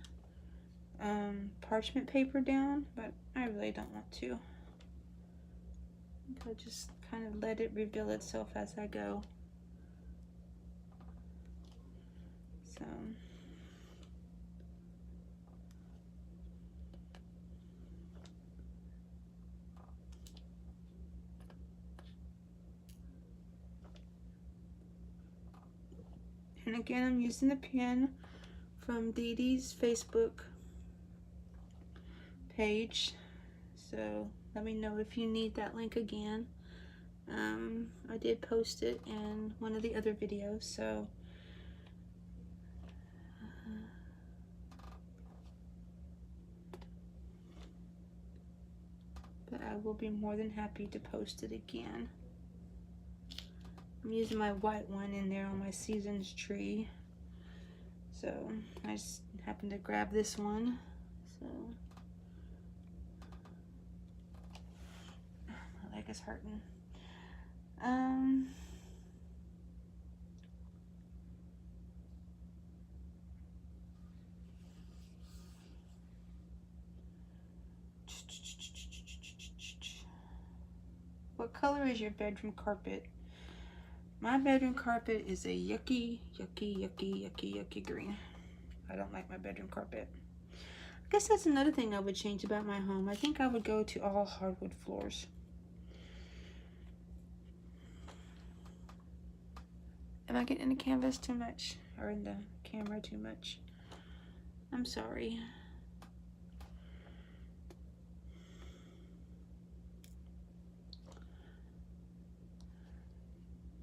parchment paper down, but I really don't want to. I'll just kind of let it reveal itself as I go. So. And again, I'm using the pen from Dee Dee's Facebook page. So let me know if you need that link again. I did post it in one of the other videos, so but I will be more than happy to post it again. I'm using my white one in there on my seasons tree. So I just happened to grab this one. So my leg is hurting. What color is your bedroom carpet? My bedroom carpet is a yucky green. I don't like my bedroom carpet. I guess that's another thing I would change about my home. I think I would go to all hardwood floors. Am I getting in the canvas too much? Or in the camera too much? I'm sorry.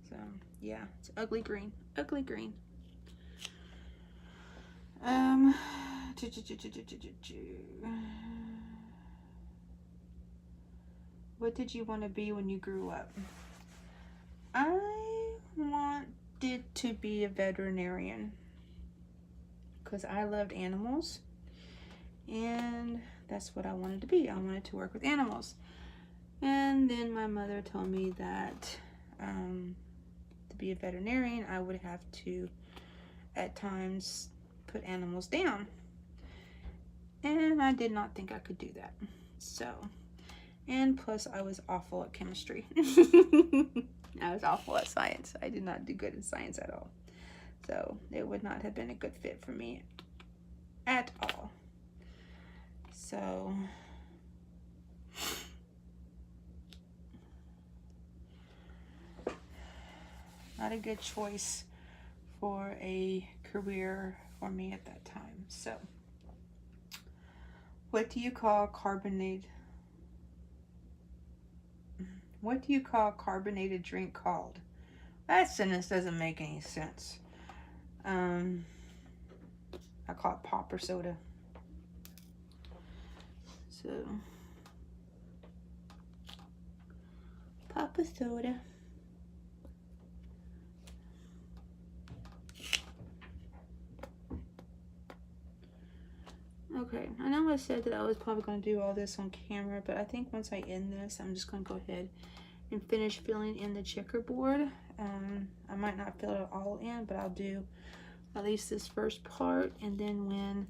So, yeah, it's ugly green. Ugly green. What did you want to be when you grew up? I wanted to be a veterinarian because I loved animals, and that's what I wanted to be. I wanted to work with animals. And then my mother told me that to be a veterinarian, I would have to, at times, put animals down. And I did not think I could do that. So, and plus I was awful at chemistry. I was awful at science. I did not do good in science at all. So it would not have been a good fit for me at all. So not a good choice for a career for me at that time. So, what do you call carbonated drink called? That sentence doesn't make any sense. I call it pop or soda. So, pop or soda. Okay, I know I said that I was probably going to do all this on camera, but I think once I end this, I'm just going to go ahead and finish filling in the checkerboard. I might not fill it all in, but I'll do at least this first part, and then when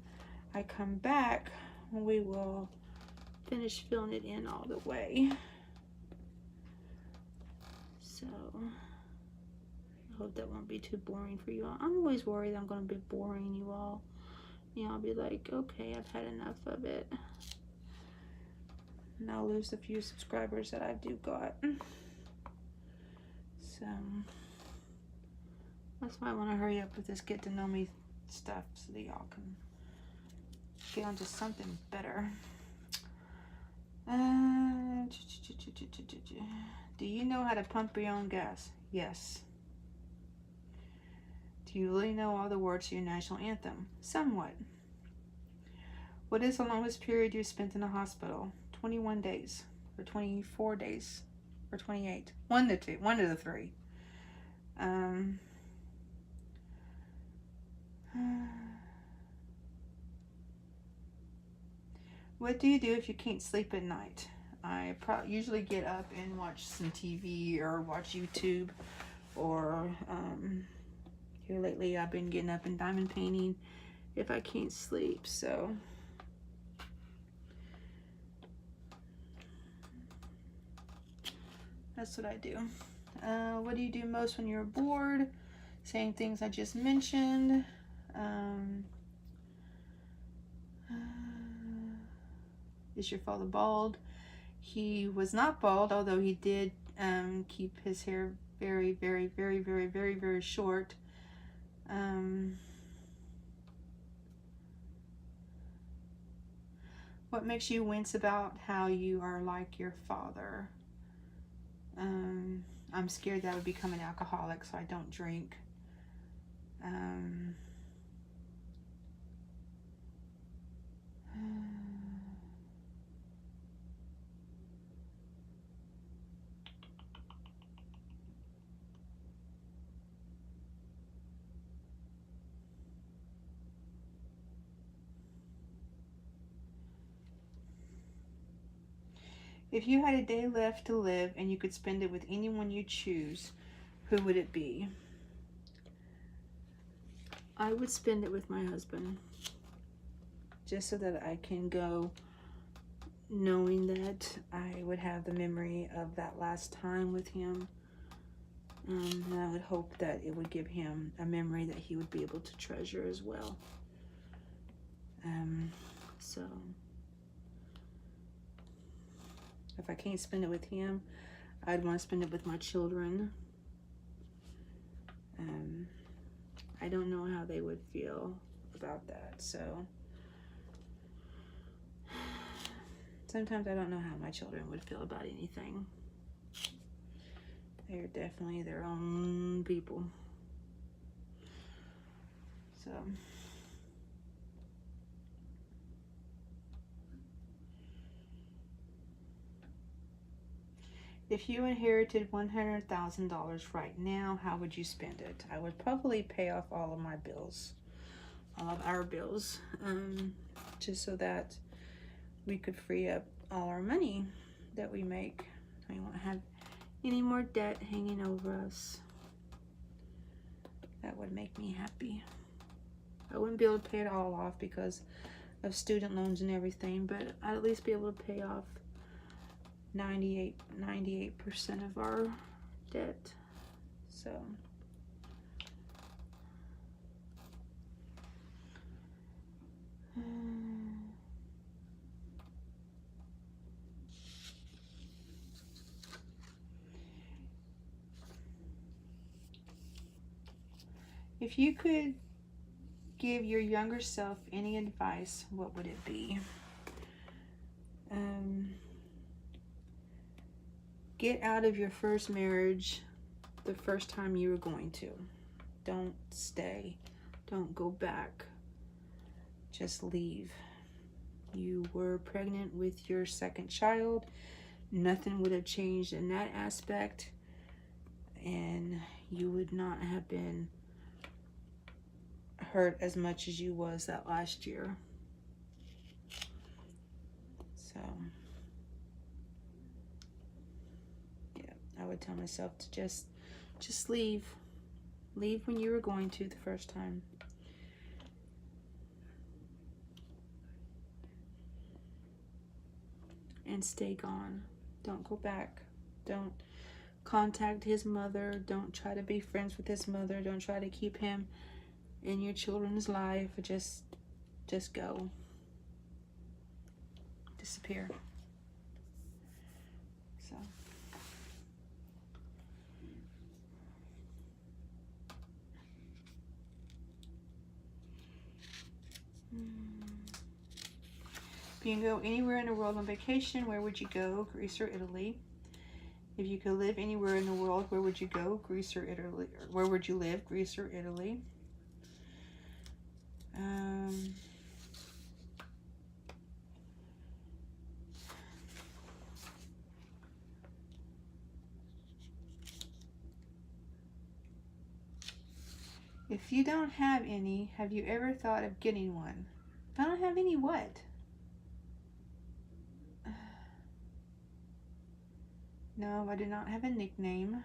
I come back, we will finish filling it in all the way. So I hope that won't be too boring for you all. I'm always worried I'm going to be boring you all. I'll be like, okay, I've had enough of it. And I'll lose the few subscribers that I do got. So that's why I want to hurry up with this get to know me stuff so that y'all can get onto something better. Do you know how to pump your own gas? Yes. Do you really know all the words to your national anthem? Somewhat. What is the longest period you spent in a hospital? 21 days, or 24 days, or 28? One of the three. What do you do if you can't sleep at night? I usually get up and watch some TV or watch YouTube, or here lately I've been getting up and diamond painting if I can't sleep. So that's what I do. What do you do most when you're bored? Same things I just mentioned. Is your father bald? He was not bald, although he did keep his hair very, very, very, very, very, very short. What makes you wince about how you are like your father? I'm scared that I would become an alcoholic, so I don't drink. If you had a day left to live and you could spend it with anyone you choose, who would it be? I would spend it with my husband, just so that I can go knowing that I would have the memory of that last time with him. And I would hope that it would give him a memory that he would be able to treasure as well. So if I can't spend it with him, I'd want to spend it with my children. I don't know how they would feel about that, so sometimes I don't know how my children would feel about anything. They're definitely their own people. So if you inherited $100,000 right now, how would you spend it? I would probably pay off all of my bills, all of our bills, just so that we could free up all our money that we make. We won't have any more debt hanging over us. That would make me happy. I wouldn't be able to pay it all off because of student loans and everything, but I'd at least be able to pay off 98% of our debt. So If you could give your younger self any advice, what would it be? Get out of your first marriage the first time you were going to. Don't stay. Don't go back. Just leave. You were pregnant with your second child. Nothing would have changed in that aspect. And you would not have been hurt as much as you was that last year. So, yeah, I would tell myself to just leave. Leave when you were going to the first time. And stay gone. Don't go back. Don't contact his mother. Don't try to be friends with his mother. Don't try to keep him in your children's life. Just go. Disappear. So. If you can go anywhere in the world on vacation, where would you go? Greece or Italy? If you could live anywhere in the world, where would you go? Greece or Italy? Or where would you live? Greece or Italy? If you don't have any, have you ever thought of getting one? If I don't have any, what? No, I do not have a nickname.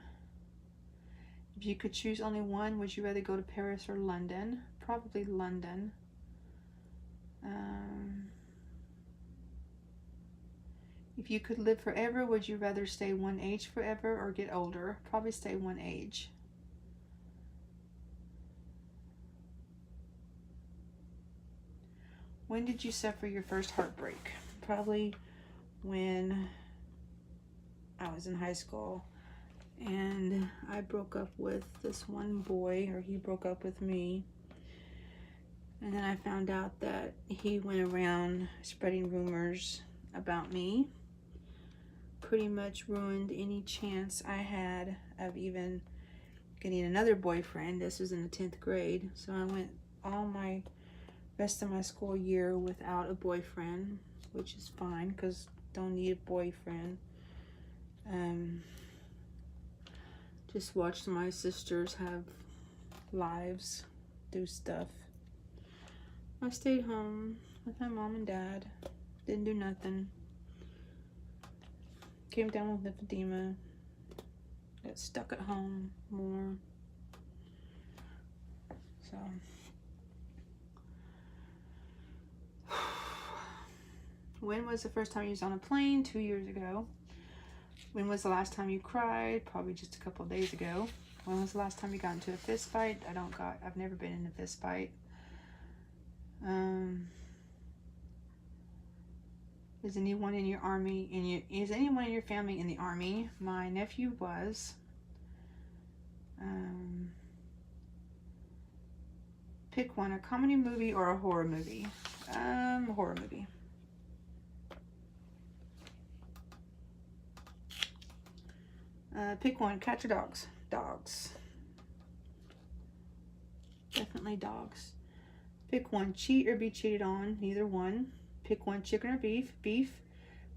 If you could choose only one, would you rather go to Paris or London? Probably London. If you could live forever, would you rather stay one age forever or get older? Probably stay one age. When did you suffer your first heartbreak? Probably when I was in high school and I broke up with this one boy, or he broke up with me. And then I found out that he went around spreading rumors about me. Pretty much ruined any chance I had of even getting another boyfriend. This was in the 10th grade. So I went all my rest of my school year without a boyfriend, which is fine because don't need a boyfriend. Just watched my sisters have lives, do stuff. I stayed home with my mom and dad. Didn't do nothing. Came down with lymphedema. Got stuck at home more. So. When was the first time you was on a plane? 2 years ago. When was the last time you cried? Probably just a couple of days ago. When was the last time you got into a fist fight? I've never been in a fist fight. Is anyone in your army, is anyone in your family in the army? My nephew was. Pick one, a comedy movie or a horror movie? A horror movie. Pick one, cats or dogs? Dogs. Definitely dogs. Pick one, cheat or be cheated on? Neither one. Pick one, chicken or beef? Beef.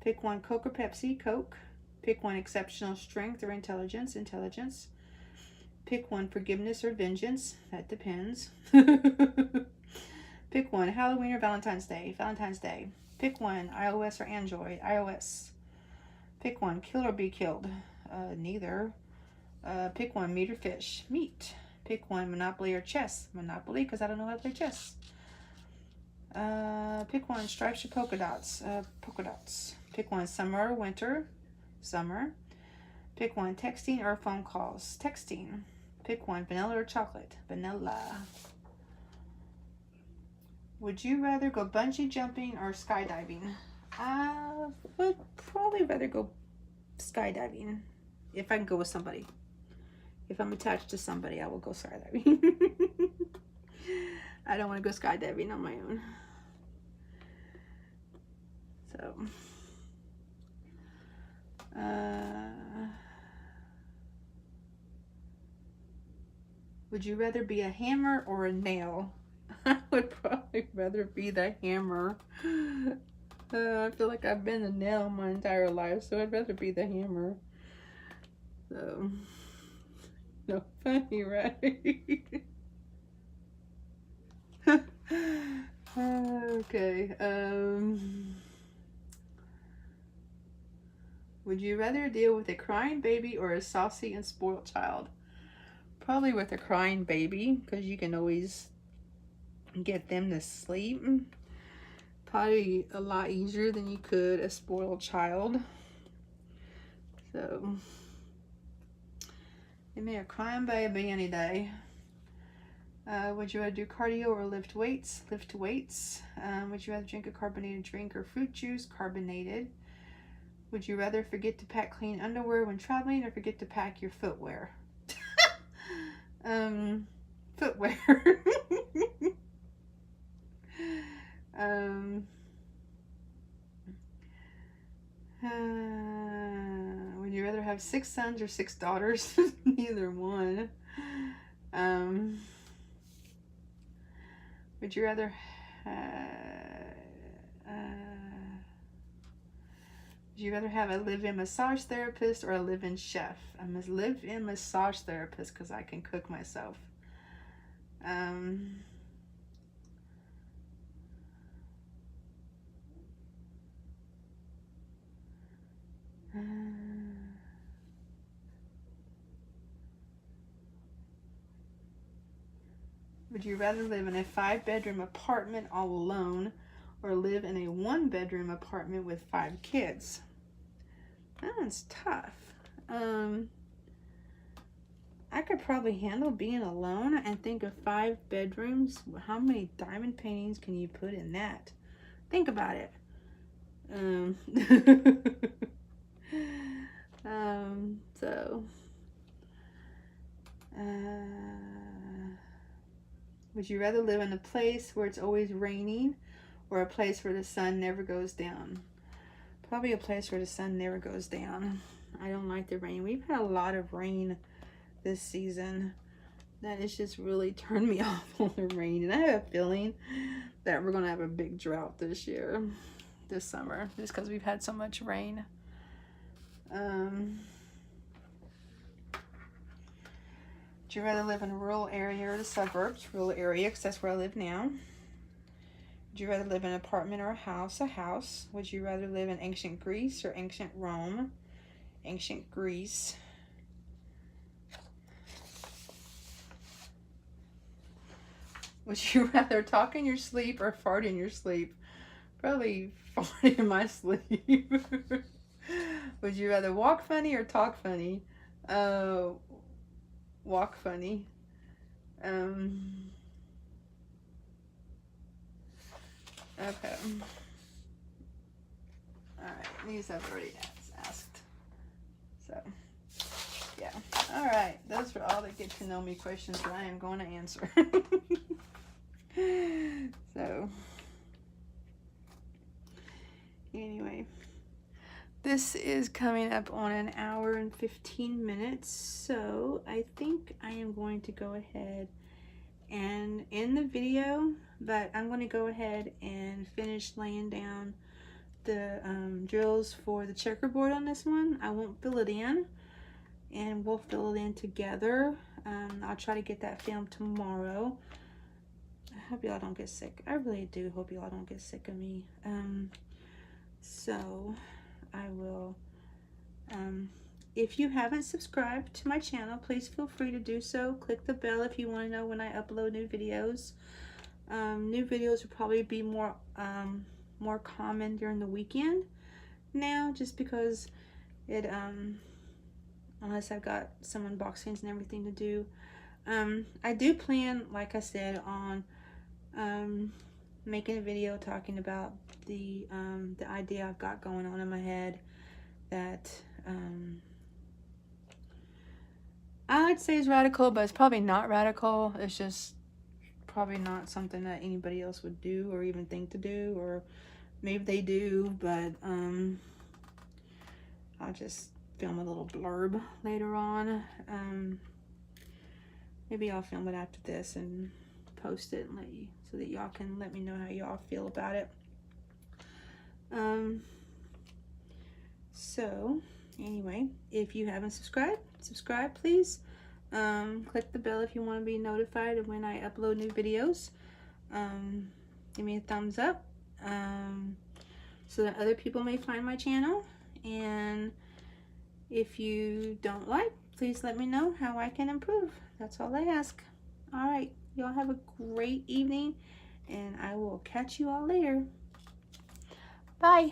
Pick one, Coke or Pepsi? Coke. Pick one, exceptional strength or intelligence? Intelligence. Pick one, forgiveness or vengeance? That depends. Pick one, Halloween or Valentine's Day? Valentine's Day. Pick one, iOS or Android? iOS. Pick one, kill or be killed? Neither. Pick one, meat or fish? Meat. Pick one, Monopoly or chess? Monopoly, because I don't know how to play chess. Pick one, stripes or polka dots? Polka dots. Pick one, summer or winter? Summer. Pick one, texting or phone calls? Texting. Pick one, vanilla or chocolate? Vanilla. Would you rather go bungee jumping or skydiving? I would probably rather go skydiving if I can go with somebody. If I'm attached to somebody, I will go skydiving. I don't want to go skydiving on my own. So, would you rather be a hammer or a nail? I would probably rather be the hammer. I feel like I've been a nail my entire life, so I'd rather be the hammer. So, no, funny, right? Okay. Would you rather deal with a crying baby or a saucy and spoiled child? Probably with a crying baby, because you can always get them to sleep. Probably a lot easier than you could a spoiled child. So, give me a crying baby any day. Would you rather do cardio or lift weights? Lift weights. Would you rather drink a carbonated drink or fruit juice? Carbonated. Would you rather forget to pack clean underwear when traveling or forget to pack your footwear? Footwear. Would you rather have 6 sons or 6 daughters? Neither one. Would you rather would you rather have a live-in massage therapist or a live-in chef? I'm a live-in massage therapist because I can cook myself. Would you rather live in a 5-bedroom apartment all alone or live in a 1-bedroom apartment with 5 kids? That one's tough. I could probably handle being alone and think of 5 bedrooms. How many diamond paintings can you put in that? Think about it. Would you rather live in a place where it's always raining or a place where the sun never goes down? Probably a place where the sun never goes down. I don't like the rain. We've had a lot of rain this season. That has just really turned me off on the rain. And I have a feeling that we're going to have a big drought this year, this summer, just because we've had so much rain. Would you rather live in a rural area or the suburbs? Rural area, because that's where I live now. Would you rather live in an apartment or a house? A house. Would you rather live in ancient Greece or ancient Rome? Ancient Greece. Would you rather talk in your sleep or fart in your sleep? Probably fart in my sleep. Would you rather walk funny or talk funny? Walk funny. Okay. Alright, these I've already asked. So, yeah. Alright, those are all the get to know me questions that I am going to answer. So, anyway. This is coming up on an hour and 15 minutes, so I think I am going to go ahead and end the video, but I'm going to go ahead and finish laying down the drills for the checkerboard on this one. I won't fill it in, and we'll fill it in together. I'll try to get that filmed tomorrow. I hope y'all don't get sick. I really do hope y'all don't get sick of me. So I will, if you haven't subscribed to my channel, please feel free to do so. Click the bell if you want to know when I upload new videos. New videos will probably be more common during the weekend now, just because it, unless I've got some unboxings and everything to do. I do plan, like I said, on making a video talking about the idea I've got going on in my head that I would say is radical, but it's probably not radical. It's just probably not something that anybody else would do or even think to do, or maybe they do, but I'll just film a little blurb later on. Maybe I'll film it after this and post it and let you, so that y'all can let me know how y'all feel about it. So anyway, if you haven't subscribe please. Click the bell if you want to be notified of when I upload new videos. Give me a thumbs up, so that other people may find my channel. And if you don't like, please let me know how I can improve. That's all I ask. All right, y'all have a great evening, and I will catch you all later. Bye.